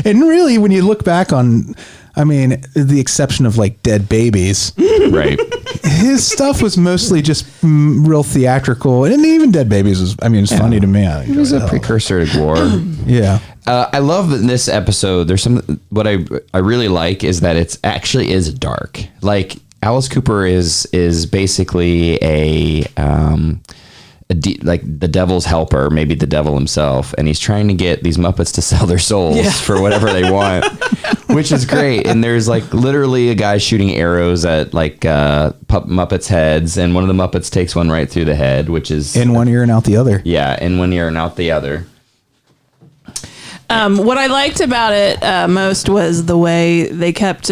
And really, when you look back on, I mean, the exception of like Dead Babies, right? His stuff was mostly just real theatrical, and even Dead Babies was. I mean, it's funny to me. It was a precursor to gore. Yeah. I love that in this episode. There's what I really like is that it's actually is dark. Like Alice Cooper is basically like the devil's helper, maybe the devil himself, and he's trying to get these Muppets to sell their souls for whatever they want, which is great. And there's like literally a guy shooting arrows at like Muppets' heads, and one of the Muppets takes one right through the head, which is in one ear and out the other. Yeah, in one ear and out the other. What I liked about it most was the way they kept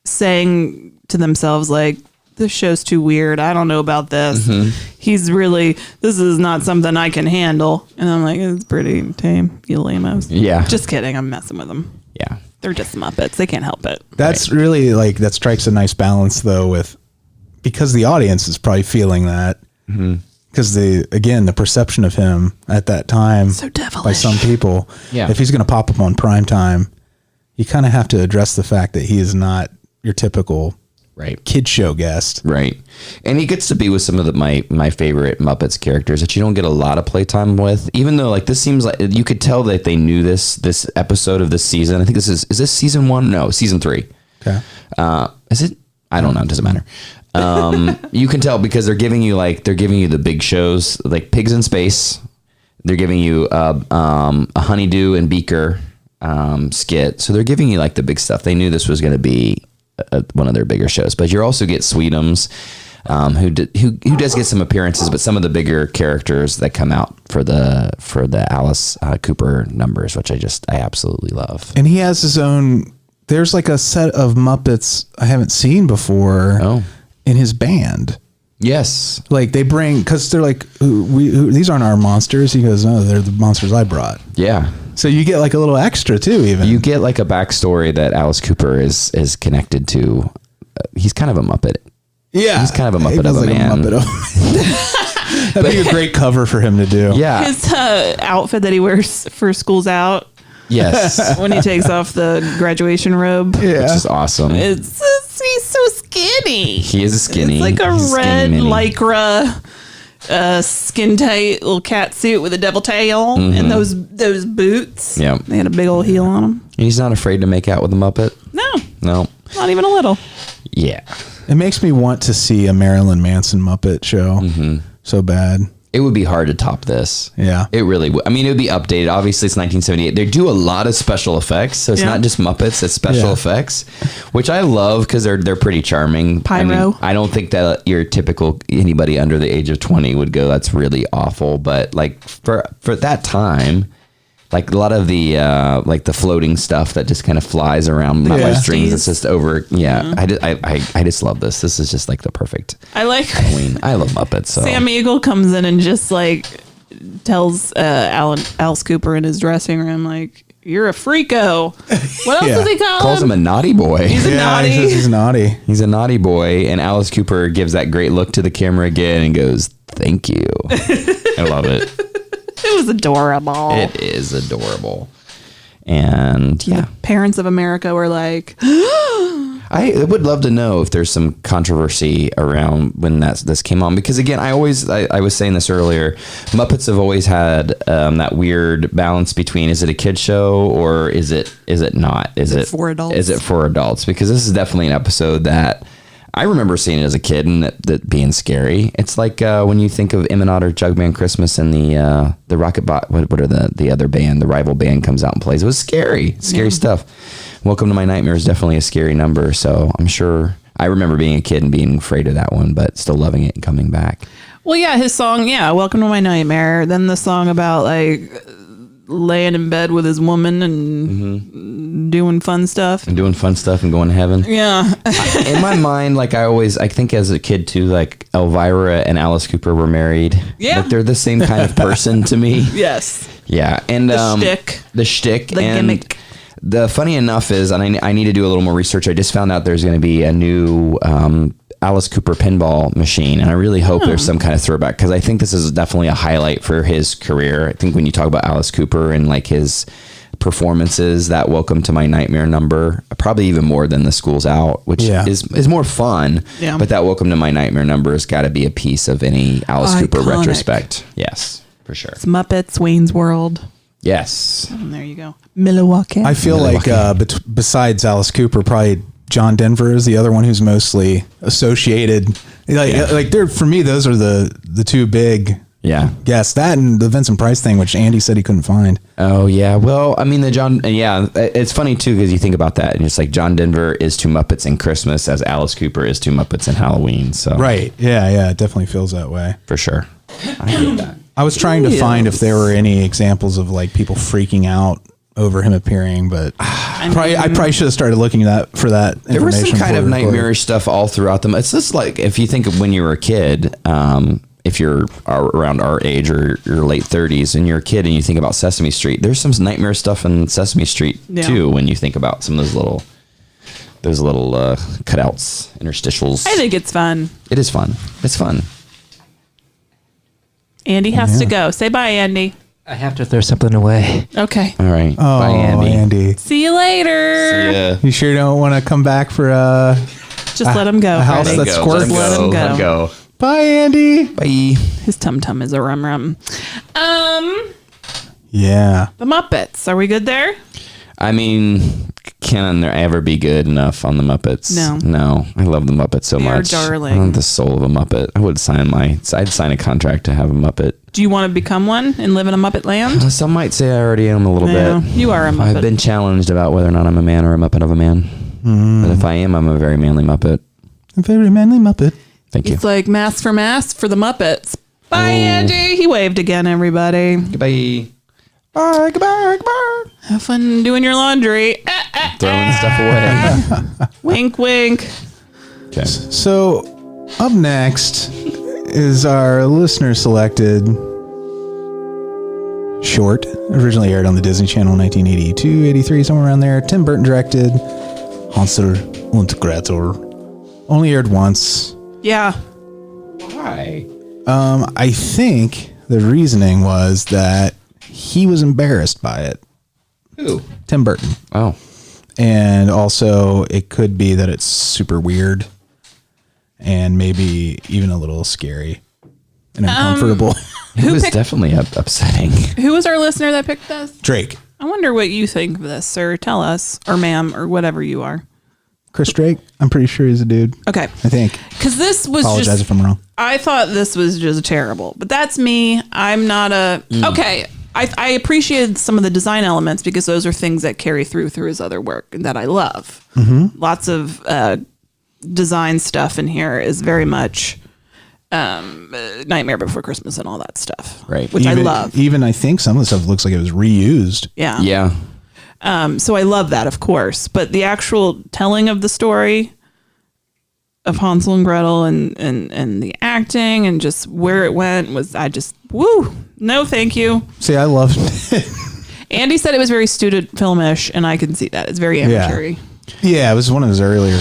saying to themselves, like, this show's too weird. I don't know about this. This is not something I can handle. And I'm like, it's pretty tame, you lamos. Yeah. Just kidding. I'm messing with them. Yeah. They're just Muppets. They can't help it. That's really like, that strikes a nice balance though because the audience is probably feeling that. Because the perception of him at that time so devilish by some people, if he's going to pop up on prime time, you kind of have to address the fact that he is not your typical kid show guest. Right. And he gets to be with some of my favorite Muppets characters that you don't get a lot of playtime with, even though like this seems like you could tell that they knew this episode of this season. I think is this season 1? No, season 3. Okay. Is it? I don't know. It doesn't matter. You can tell because they're giving you the big shows like Pigs in Space. They're giving you a Honeydew and Beaker skit. So they're giving you like the big stuff. They knew this was going to be one of their bigger shows, but you also get Sweetums. who does get some appearances, but some of the bigger characters that come out for the Alice Cooper numbers, which I absolutely love. And he has his own. There's like a set of Muppets I haven't seen before in his band. Yes. Like they bring, because they're like, these aren't our monsters. He goes, no, they're the monsters I brought. Yeah. So you get like a little extra too, even. You get like a backstory that Alice Cooper is connected to. He's kind of a Muppet. Yeah. He's kind of a Muppet of a man. That'd be a great cover for him to do. Yeah. His outfit that he wears for School's Out. Yes. When he takes off the graduation robe. Yeah. Which is awesome. He's so skinny. He is skinny. It's like a He's red skinny mini. lycra, skin tight little cat suit with a devil tail and those boots. Yeah. They had a big old heel on them. And he's not afraid to make out with a Muppet. No. Not even a little. Yeah. It makes me want to see a Marilyn Manson Muppet show so bad. It would be hard to top this. Yeah. It really would. I mean, it would be updated. Obviously, it's 1978. They do a lot of special effects. So it's not just Muppets, it's special effects, which I love because they're pretty charming. Pyro. I don't think that your typical anybody under the age of 20 would go, that's really awful. But like for that time, like a lot of the like the floating stuff that just kind of flies around, not by strings. It's just over. Yeah, I just love this. This is just like the perfect. I like Halloween. I love Muppets. So. Sam Eagle comes in and just like tells Alice Cooper in his dressing room, like, "You're a freako." What else does he call him? Calls him a naughty boy. He's a naughty. He says he's naughty. He's a naughty boy, and Alice Cooper gives that great look to the camera again and goes, "Thank you." I love it. It was adorable. It is adorable. And yeah. The parents of America were like, I would love to know if there's some controversy around when this came on, because again, I was saying this earlier, Muppets have always had that weird balance between, is it a kid show or is it not? Is it for adults? Is it for adults? Because this is definitely an episode that I remember seeing it as a kid and that being scary. It's like when you think of Em and Otter, Jugman Christmas, and the Rocket Bot. What are the other band? The rival band comes out and plays. It was scary stuff. Welcome to My Nightmare is definitely a scary number. So I'm sure I remember being a kid and being afraid of that one, but still loving it and coming back. well, yeah, his song, Welcome to My Nightmare. Then the song about like laying in bed with his woman and doing fun stuff and going to heaven. Yeah. In my mind, like I think as a kid too, like Elvira and Alice Cooper were married. Yeah. Like they're the same kind of person to me. Yes. Yeah. And The shtick. The And gimmick. The funny enough is, and I need to do a little more research. I just found out there's going to be a new Alice Cooper pinball machine, and I really hope there's some kind of throwback, because I think this is definitely a highlight for his career. I think when you talk about Alice Cooper and like his performances, that Welcome to My Nightmare number, probably even more than The School's Out, which is more fun. Yeah. But that Welcome to My Nightmare number has got to be a piece of any Alice Cooper Iconic. retrospect. Yes, for sure. It's Muppets, Wayne's World. Yes. And there you go. Milwaukee. I feel like besides Alice Cooper, probably John Denver is the other one who's mostly associated. Like they're, for me, those are the two big guests. That and the Vincent Price thing, which Andy said he couldn't find. Oh yeah, well, I mean it's funny too, because you think about that and it's like John Denver is to Muppets in Christmas as Alice Cooper is to Muppets in Halloween. So right, yeah, it definitely feels that way for sure. I get that. I was trying to find if there were any examples of like people freaking out over him appearing, but I probably should have started looking for that. There was some kind of nightmarish stuff all throughout them. It's just like, if you think of when you were a kid, if you're around our age or your late 30s and you're a kid and you think about Sesame Street, there's some nightmare stuff in Sesame Street too, when you think about some of those little cutouts, interstitials. I think it's fun. It is fun. It's fun. Andy has to go. Say bye, Andy. I have to throw something away. Okay. All right. Oh, bye, Andy. See you later. See ya. You sure don't want to come back for just let him go. A house Freddie. that squirts. Let him go. Bye, Andy. Bye. His tum-tum is a rum-rum. Yeah. The Muppets. Are we good there? I mean, can there ever be good enough on the Muppets? No. I love the Muppets so much. They're darling. I want the soul of a Muppet. I'd sign a contract to have a Muppet. Do you want to become one and live in a Muppet land? Some might say I already am a little bit. You are a Muppet. I've been challenged about whether or not I'm a man or a Muppet of a man. But if I am, I'm a very manly Muppet. A very manly Muppet. Thank you. It's like mask for the Muppets. Bye, Andy. He waved again, everybody. Goodbye. Bye, goodbye. Have fun doing your laundry. Throwing stuff away. Wink, wink. Okay. So up next is our listener selected short, originally aired on the Disney Channel in 1982, 83, somewhere around there. Tim Burton directed. Hansel and Gretel. Only aired once. Yeah. Why? I think the reasoning was that he was embarrassed by it. Who? Tim Burton. Oh. And also, it could be that it's super weird and maybe even a little scary and uncomfortable. It was definitely upsetting. Who was our listener that picked this? Drake. I wonder what you think of this, sir. Tell us, or ma'am, or whatever you are. Chris Drake. I'm pretty sure he's a dude. Okay. I think. Because this was Apologize if I'm wrong. I thought this was just terrible, but that's me. I'm not a... Okay. I appreciated some of the design elements because those are things that carry through his other work and that I love. Mm-hmm. Lots of design stuff in here is very much Nightmare Before Christmas and all that stuff. Right. Which I love. Even I think some of the stuff looks like it was reused. Yeah. Yeah. So I love that, of course. But the actual telling of the story of Hansel and Gretel and the acting and just where it went was, woo, no thank you. See, I loved it. Andy said it was very student filmish, and I can see that. It's very amateur-y. Yeah, it was one of his earlier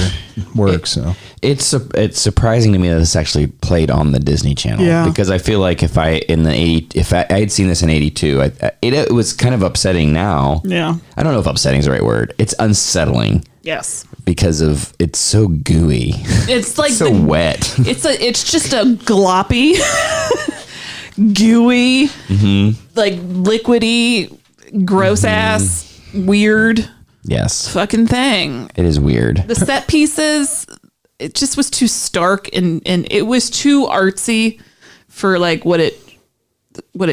works. It's surprising to me that this actually played on the Disney Channel. Yeah. Because I feel like if I had seen this in 82, it was kind of upsetting now. Yeah. I don't know if upsetting is the right word. It's unsettling. Yes. Because it's so gooey. It's like so wet. It's just a gloppy, gooey, like liquidy, gross ass, weird. Yes. Fucking thing. It is weird. The set pieces, it just was too stark and it was too artsy for like what it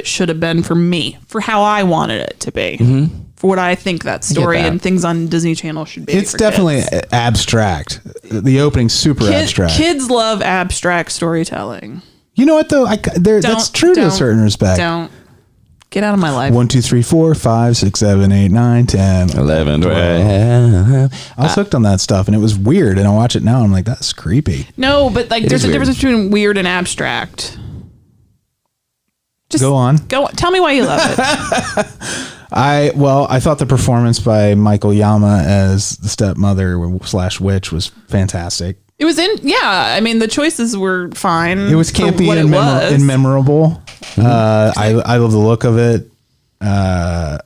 should have been for me, for how I wanted it to be. Mm-hmm. For what I think that story and things on Disney Channel should be. It's definitely abstract. The opening's super abstract. Kids love abstract storytelling. You know what though? That's true to a certain respect. Don't get out of my life. 1, 2, 3, 4, 5, 6, 7, 8, 9, 10, 11, 12. I was hooked on that stuff, and it was weird. And I watch it now, and I'm like, that's creepy. No, but like, there's a difference between weird and abstract. Just go on. Tell me why you love it. I thought the performance by Michael Yama as the stepmother / witch was fantastic. It was I mean, the choices were fine. It was campy and memorable. I love the look of it. I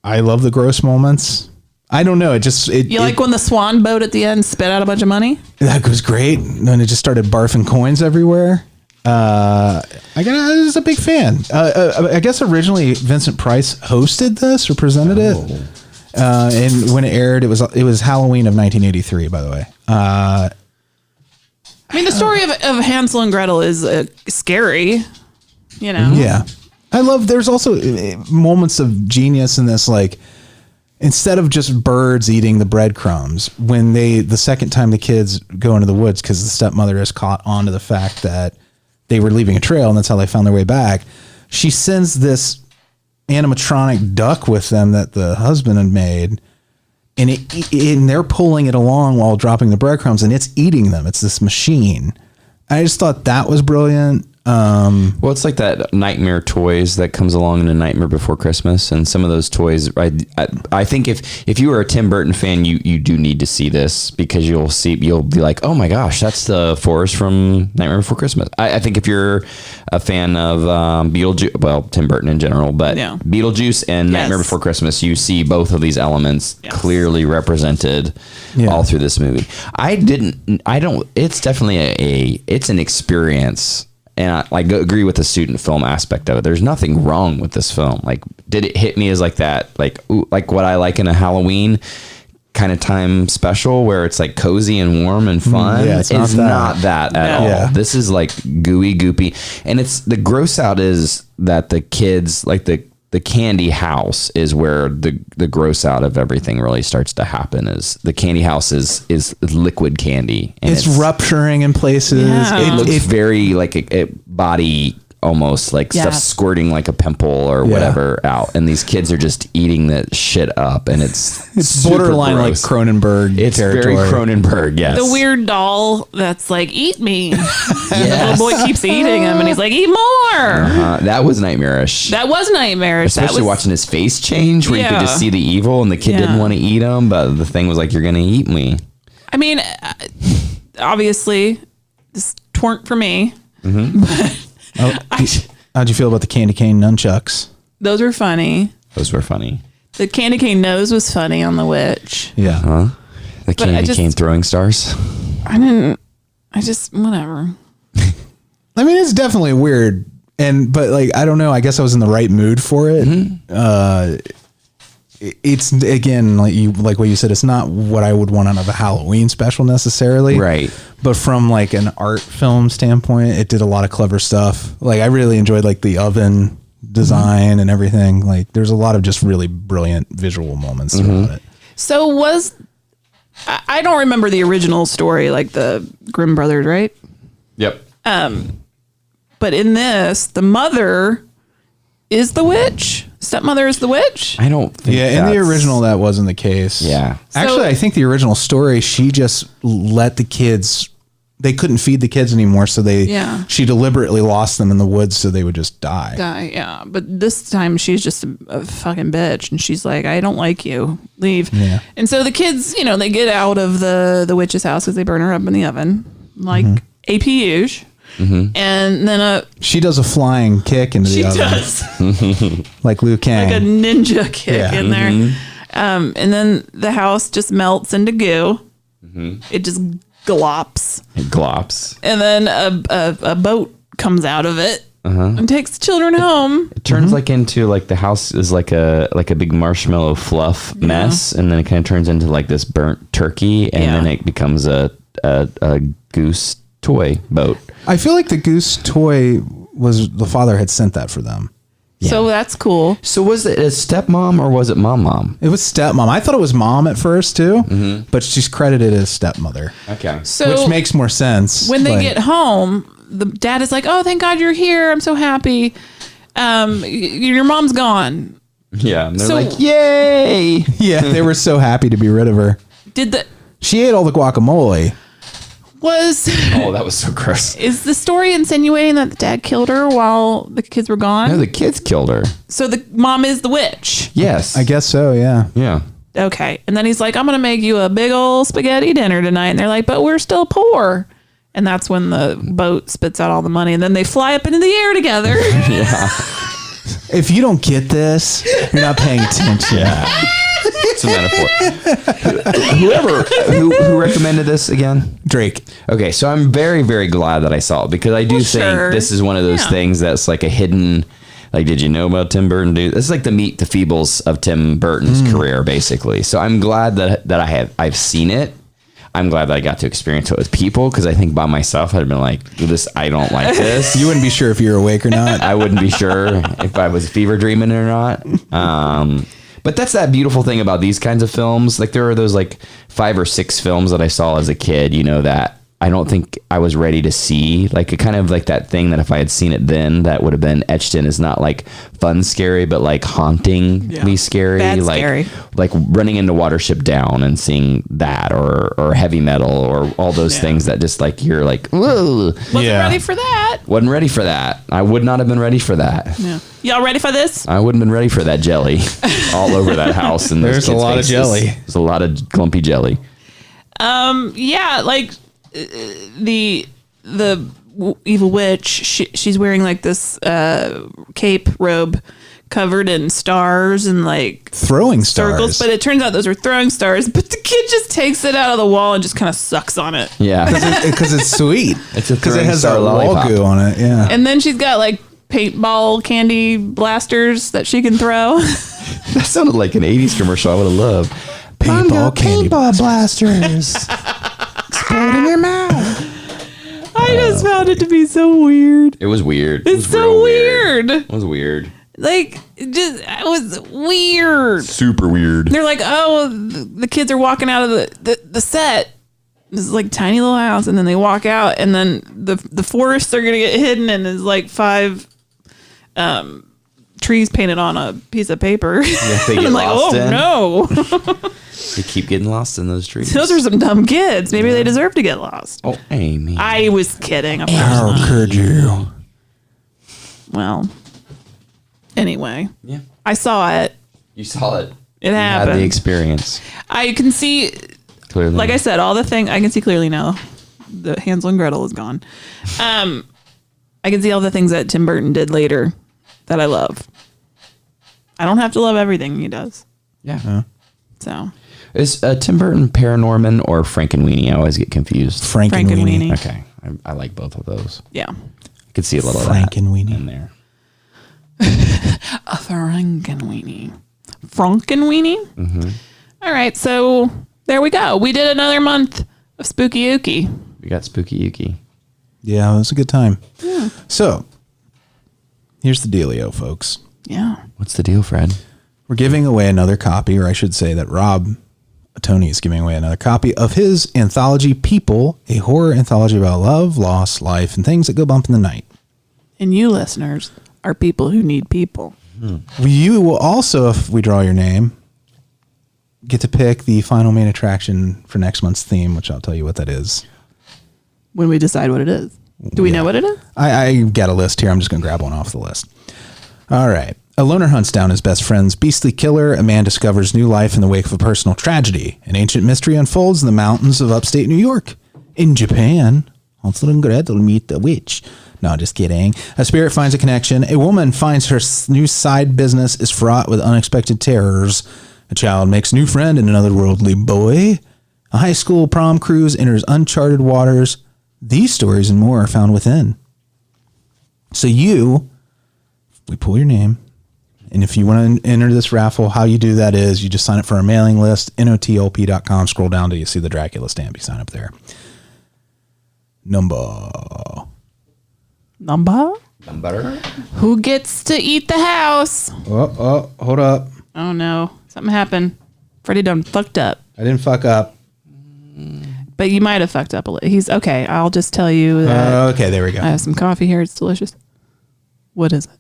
love the gross moments. I don't know. You like when the swan boat at the end spit out a bunch of money? That was great. And then it just started barfing coins everywhere. I was a big fan. I guess originally Vincent Price hosted this or presented it. And when it aired, it was Halloween of 1983, by the way. I mean, the story of Hansel and Gretel is scary, you know? Yeah. There's also moments of genius in this, like, instead of just birds eating the breadcrumbs, when the second time the kids go into the woods, because the stepmother is caught onto the fact that they were leaving a trail and that's how they found their way back, she sends this animatronic duck with them that the husband had made, and they're pulling it along while dropping the breadcrumbs, and it's eating them. It's this machine. I just thought that was brilliant. Well, it's like that Nightmare toys that comes along in A Nightmare Before Christmas, and some of those toys. I think if you are a Tim Burton fan, you do need to see this, because you'll be like, oh my gosh, that's the forest from Nightmare Before Christmas. I think if you're a fan of Beetlejuice, well, Tim Burton in general, but Beetlejuice and Nightmare Before Christmas, you see both of these elements clearly represented all through this movie. It's definitely it's an experience. And I agree with the student film aspect of it. There's nothing wrong with this film. Like, did it hit me as like that, like what I like in a Halloween kind of time special where it's like cozy and warm and fun? Yeah, it's not that at all. Yeah. This is like gooey, goopy. And it's the gross out is that the kids, like the the candy house is where the gross out of everything really starts to happen. Is the candy house is liquid candy, and it's rupturing in places. Yeah. It looks very like a body, almost like stuff squirting like a pimple or whatever out, and these kids are just eating that shit up, and it's borderline gross. Like Cronenberg. It's territory. very Cronenberg. Yes, the weird doll that's like, eat me. The little boy keeps eating him, and he's like, eat more. That was nightmarish. That was nightmarish. Especially watching his face change, where you could just see the evil, and the kid didn't want to eat him, but the thing was like, you're gonna eat me. I mean, obviously, this tweren't for me. Mm-hmm. How'd you feel about the candy cane nunchucks? Those were funny. Those were funny. The candy cane nose was funny on the witch. Yeah. The candy cane throwing stars. I just, whatever. I mean, it's definitely weird. But like, I don't know. I guess I was in the right mood for it. Mm-hmm. It's again, like what you said, it's not what I would want out of a Halloween special necessarily. Right. But from like an art film standpoint, it did a lot of clever stuff. Like I really enjoyed like the oven design and everything. Like there's a lot of just really brilliant visual moments throughout it. So I don't remember the original story, like the Grimm brothers, right? Yep. But in this, the mother is the witch. Stepmother is the witch. I don't think. Yeah, in the original, that wasn't the case. Yeah. Actually, I think the original story, she just let the kids. They couldn't feed the kids anymore, so she deliberately lost them in the woods so they would just die. Yeah. But this time she's just a fucking bitch, and she's like, I don't like you. Leave. Yeah. And so the kids, they get out of the witch's house because they burn her up in the oven, like APUs. Mm-hmm. And then she does a flying kick into the oven. She does. Like Liu Kang. Like a ninja kick in there. Mm-hmm. And then the house just melts into goo. Mm-hmm. It just glops. And then a boat comes out of it and takes the children home. It turns like into like the house is like a big marshmallow fluff mess, and then it kind of turns into like this burnt turkey, and then it becomes a goose toy boat. I feel like the goose toy was the father had sent that for them. Yeah. So that's cool. So was it a stepmom or was it mom? It was stepmom. I thought it was mom at first too, but she's credited as stepmother. Okay. So which makes more sense. When they get home, the dad is like, "Oh, thank God you're here. I'm so happy. Your mom's gone." Yeah. And they're like, "Yay!" Yeah, they were so happy to be rid of her. She ate all the guacamole. Oh, that was so gross. Is the story insinuating that the dad killed her while the kids were gone? No, the kids killed her. So the mom is the witch? Yes. I guess so, yeah. Yeah. Okay. And then he's like, I'm going to make you a big old spaghetti dinner tonight. And they're like, but we're still poor. And that's when the boat spits out all the money. And then they fly up into the air together. Yeah. If you don't get this, you're not paying attention. Yeah. It's a metaphor. Who recommended this again? Drake. Okay, so I'm very, very glad that I saw it because I do think this is one of those things that's like a hidden. Like, did you know about Tim Burton? Dude, this is like the meet the feebles of Tim Burton's career, basically. So I'm glad that I've seen it. I'm glad that I got to experience it with people because I think by myself I'd have been like, "This, I don't like this." You wouldn't be sure if you were awake or not. I wouldn't be sure if I was fever dreaming or not. But that's that beautiful thing about these kinds of films. Like there are those like 5 or 6 films that I saw as a kid, that I don't think I was ready to see. Like a kind of like that thing that if I had seen it then, that would have been etched in as not like fun scary, but like hauntingly scary. Bad like scary. Like running into Watership Down and seeing that or heavy metal or all those things that just like you're like, whoa. Wasn't ready for that. Wasn't ready for that. I would not have been ready for that. Yeah. Y'all ready for this? I wouldn't have been ready for that jelly all over that house. And there's a lot of jelly. There's a lot of clumpy jelly. Yeah, like the evil witch. She's wearing like this cape robe covered in stars and like throwing circles. stars. But it turns out those are throwing stars. But the kid just takes it out of the wall and just kind of sucks on it. Yeah, because it's sweet. It's because it has that wall goo on it. Yeah, and then she's got like paintball candy blasters that she can throw. That sounded like an 80s commercial I would have loved. Paintball blasters. Explode in your mouth. I just found it to be so weird. It was weird. It's so weird. It was weird. Like, it was weird. Super weird. They're like, oh, the kids are walking out of the set. This is like tiny little house, and then they walk out, and then the forests are gonna get hidden, and there's like 5 trees painted on a piece of paper. Yeah, they get I'm like, lost in. no. They keep getting lost in those trees. Those are some dumb kids. Maybe they deserve to get lost. Oh, Amy. I was kidding. Of course How not. could you? Well, anyway. Yeah. I saw it. You saw it. It You happened. had the experience. I can see, Clearly. like I said, all the thing. I can see clearly now. The Hansel and Gretel is gone. I can see all the things that Tim Burton did later that I love. I don't have to love everything he does. Yeah. So. Is Tim Burton Paranorman or Frankenweenie? I always get confused. Frankenweenie. Frankenweenie. Okay. I like both of those. Yeah. I could see a little of that Frankenweenie in there. A Frankenweenie. Frankenweenie? Mm-hmm. All right. So there we go. We did another month of Spooky Ookie. We got Spooky Yuki. Yeah, it was a good time. Yeah. So, here's the dealio, folks. Yeah. What's the deal, Fred? We're giving away another copy, or I should say that Rob Tony is giving away another copy of his anthology, People, a horror anthology about love, loss, life, and things that go bump in the night. And you listeners are people who need people. You will also, if we draw your name, get to pick the final main attraction for next month's theme, which I'll tell you what that is. When we decide what it is. Do we know what it is? I got a list here. I'm just going to grab one off the list. All right. A loner hunts down his best friend's beastly killer. A man discovers new life in the wake of a personal tragedy. An ancient mystery unfolds in the mountains of upstate New York. In Japan, Hansel and Gretel meet the witch. No, just kidding. A spirit finds a connection. A woman finds her new side business is fraught with unexpected terrors. A child makes new friend in another worldly boy. A high school prom cruise enters uncharted waters. These stories and more are found within. So we pull your name, and if you want to enter this raffle, how you do that is you just sign up for our mailing list, notlp.com, scroll down till you see the Dracula stamp, you sign up there. Number. Who gets to eat the house? Oh, hold up. Oh no, something happened. Freddy done fucked up. I didn't fuck up. But you might have fucked up a little. He's okay. I'll just tell you that. Okay, there we go. I have some coffee here. It's delicious. What is it?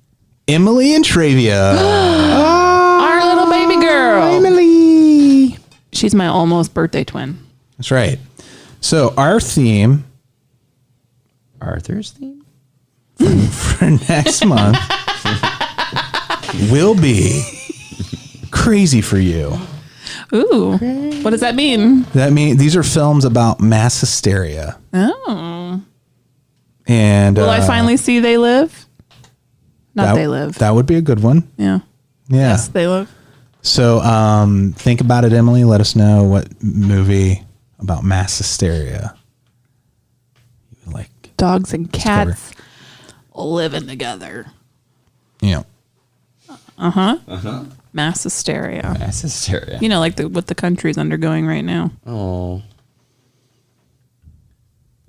Emily Intravia. Our little baby girl. Emily. She's my almost birthday twin. That's right. So our theme. Arthur's theme? For next month will be Crazy for You. Ooh. What does that mean? That means these are films about mass hysteria. Oh. And will I finally see They Live? Not They Live. That would be a good one. Yeah. Yeah. Yes, They Live. So think about it, Emily. Let us know what movie about mass hysteria you like. Dogs and cats living together. Yeah. Mass hysteria. Mass hysteria. You know, like what the country's undergoing right now. Oh.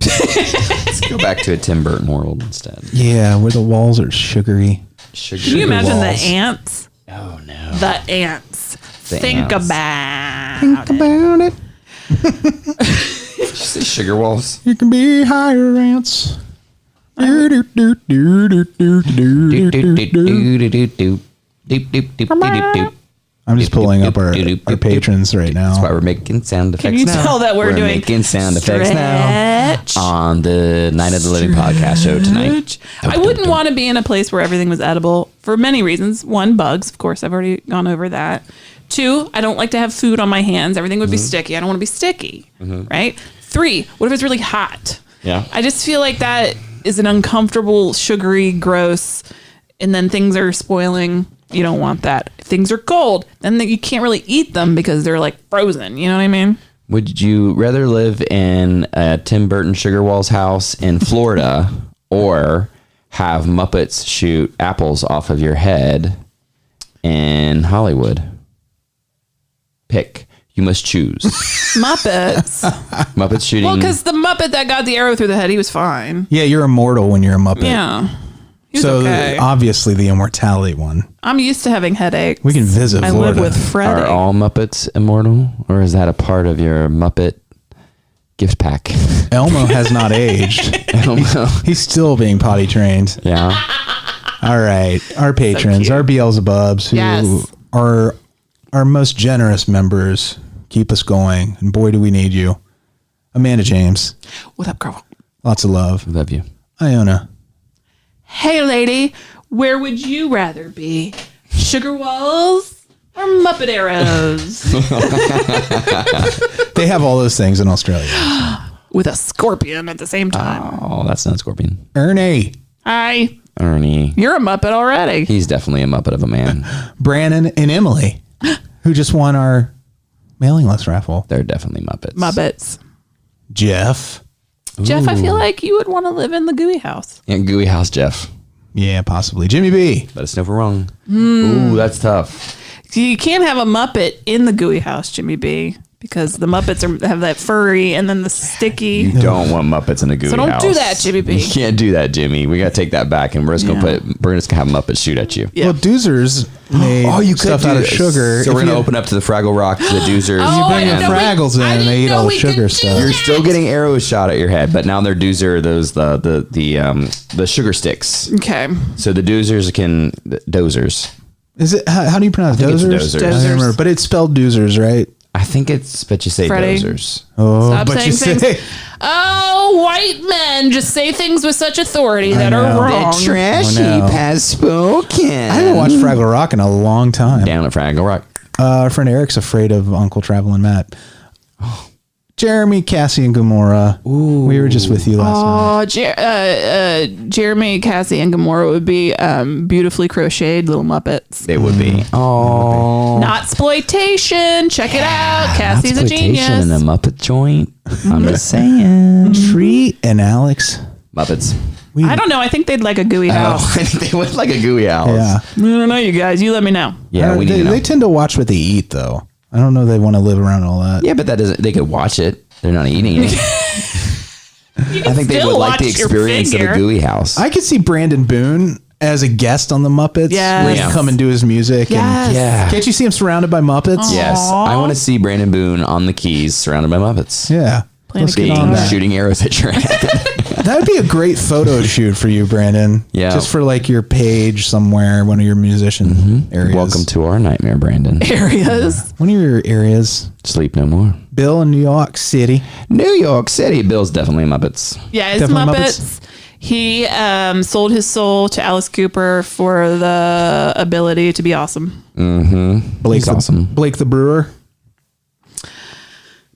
Let's go back to a Tim Burton world instead. Yeah, where the walls are sugary. Can you imagine walls. the ants? Oh no. The ants. Think ants. about it. Did you say sugar walls? You can be higher ants. I'm just pulling up our patrons right now. That's why we're making sound effects now. Can you tell that we're doing making sound effects now on the Night of the Living podcast show tonight? I wouldn't want to be in a place where everything was edible for many reasons. One, bugs. Of course, I've already gone over that. Two, I don't like to have food on my hands. Everything would be sticky. I don't want to be sticky. Right? Three, what if it's really hot? Yeah. I just feel like that is an uncomfortable, sugary, gross, and then things are spoiling. You don't want that. If things are cold, then you can't really eat them because they're like frozen. You know what I mean? Would you rather live in a Tim Burton Sugar Walls house in Florida or have Muppets shoot apples off of your head in Hollywood? Pick. You must choose. Muppets. Muppets shooting. Well, because the Muppet that got the arrow through the head, he was fine. Yeah, you're immortal when you're a Muppet. Yeah. He's okay. Obviously the immortality one. I'm used to having headaches. We can visit I Florida. live with Freddy. Are all Muppets immortal, or is that a part of your Muppet gift pack? Elmo has not aged. Elmo. He's still being potty trained. Yeah. All right. Our patrons, our Beelzebubs, who are our most generous members, keep us going. And boy, do we need you. Amanda James. What up, girl? Lots of love. Love you. Iona. Hey, lady, where would you rather be? Sugar walls or Muppet arrows? They have all those things in Australia. With a scorpion at the same time. Oh, that's not a scorpion. Ernie. Hi. Ernie. You're a Muppet already. He's definitely a Muppet of a man. Branan and Emily, who just won our mailing list raffle. They're definitely Muppets. Muppets. Jeff. Jeff, I feel like you would want to live in the gooey house. Yeah, Gooey House Jeff. Yeah, possibly. Jimmy B. Let us know if we're wrong. Ooh, that's tough. You can't have a Muppet in the gooey house, Jimmy B, because the Muppets have that furry and then the sticky. You don't want Muppets in a Gooey House. So don't do that, Jimmy B. You can't do that, Jimmy. We got to take that back, and we're just gonna have Muppets shoot at you. Yeah. Well, Doozers made stuff out of sugar. So we're gonna open up to the Fraggle Rock, to the Doozers. You bring the Fraggles in, and they eat all the sugar stuff. You're still getting arrows shot at your head, but now they're Doozer the sugar sticks. Okay. So the Doozers can dozers. Is it? How do you pronounce I think Doozers? it's Dozers. I don't remember, but it's spelled Doozers, right? I think it's, but you say Freddie. dozers. Oh, Stop but you saying say. things. Oh, white men just say things with such authority that are wrong. trash heap has spoken. I haven't watched Fraggle Rock in a long time. Down at Fraggle Rock. Our friend Eric's afraid of Uncle Traveling Matt. Jeremy, Cassie, and Gamora. Ooh. We were just with you last night. Jeremy, Cassie, and Gamora would be beautifully crocheted little Muppets. They would be. Oh. Not exploitation. Check it out. Cassie's a genius. In a Muppet joint. I'm just saying. Tree and Alex. Muppets. I don't know. I think they'd like a gooey house. I think they would like a Gooey House. Yeah. I don't know, you guys. You let me know. Yeah, we need to know. They tend to watch what they eat, though. I don't know they want to live around all that. Yeah, but that doesn't. They could watch it. They're not eating it. I think they would like the experience of a Gooey House. I could see Brandon Boone as a guest on the Muppets. Yes. Where he can come and do his music. Yes. And Yeah. Can't you see him surrounded by Muppets? Yes, I want to see Brandon Boone on the keys, surrounded by Muppets. Yeah. Playing Let's a get on game. that. Shooting arrows at your head. That would be a great photo shoot for you, Brandon. Yeah. Just for like your page somewhere, one of your musician areas. Welcome to our nightmare, Brandon. Areas. One of your areas. Sleep no more. Bill in New York City. New York City. Bill's definitely Muppets. Yeah, it's Definitely Muppets. He sold his soul to Alice Cooper for the ability to be awesome. Mm-hmm. Blake's awesome. Blake the Brewer.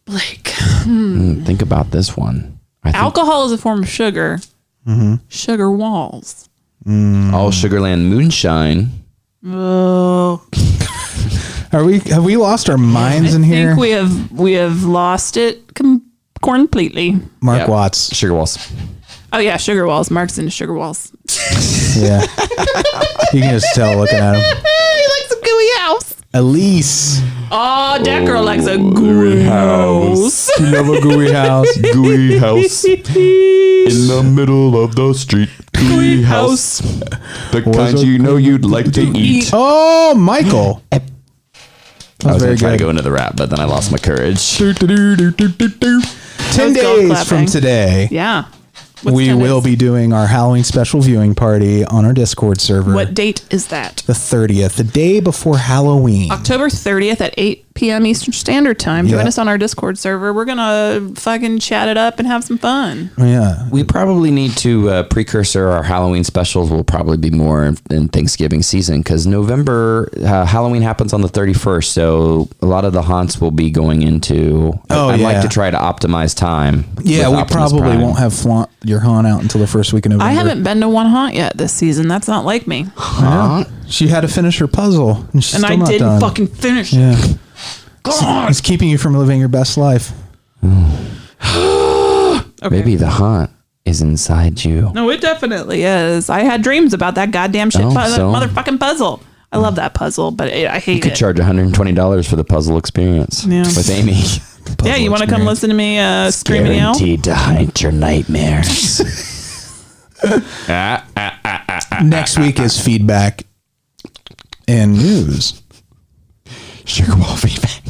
Blake. Think about this one. I think Alcohol is a form of sugar. Sugar walls. all Sugarland moonshine. Oh. Have we lost our minds in I here? think we have lost it completely. Mark Yep. Watts. Sugar walls. Oh yeah, sugar walls. Mark's into sugar walls. Yeah. You can just tell looking at him. He likes a gooey house. Elise. Oh, that girl likes a gooey house. You love a gooey house. Gooey house in the middle of the street. Gooey house. The kind you know you'd like to eat. Oh, Michael. I was very going to try to good. go into the rap, but then I lost my courage. 10 Those gold days clapping. from today, Yeah. What's we 10 will days? be doing our Halloween special viewing party on our Discord server. What date is that? The 30th, the day before Halloween. October 30th at 8 p.m. Eastern Standard Time. Join Yeah. us on our Discord server. We're going to fucking chat it up and have some fun. Yeah. We probably need to precursor our Halloween specials will probably be more in Thanksgiving season because November Halloween happens on the 31st, so a lot of the haunts will be going into. I'd like to try to optimize time. Yeah, with we Optimus probably Prime. won't have flaunt your haunt out until the first week of November. I haven't been to one haunt yet this season. That's not like me. Yeah. She had to finish her puzzle, and she's And still I not didn't done. fucking finish. Yeah. God. It's keeping you from living your best life. Okay. Maybe the haunt is inside you. No, it definitely is. I had dreams about that goddamn shit, that motherfucking puzzle. I love that puzzle, but I hate You could it. charge $120 for the puzzle experience with Amy. Yeah, you want to come listen to me scream and yell? Guaranteed to haunt your nightmares. Next week is feedback and news. Sugar ball feedback.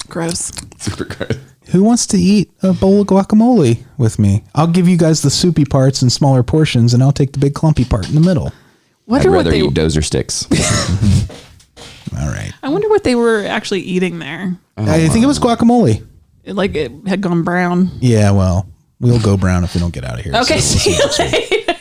Gross. Super gross. Who wants to eat a bowl of guacamole with me? I'll give you guys the soupy parts in smaller portions, and I'll take the big clumpy part in the middle. I'd rather eat Dozer sticks. All right. I wonder what they were actually eating there. I think it was guacamole. Like it had gone brown. Yeah, well, we'll go brown if we don't get out of here. Okay, see you later.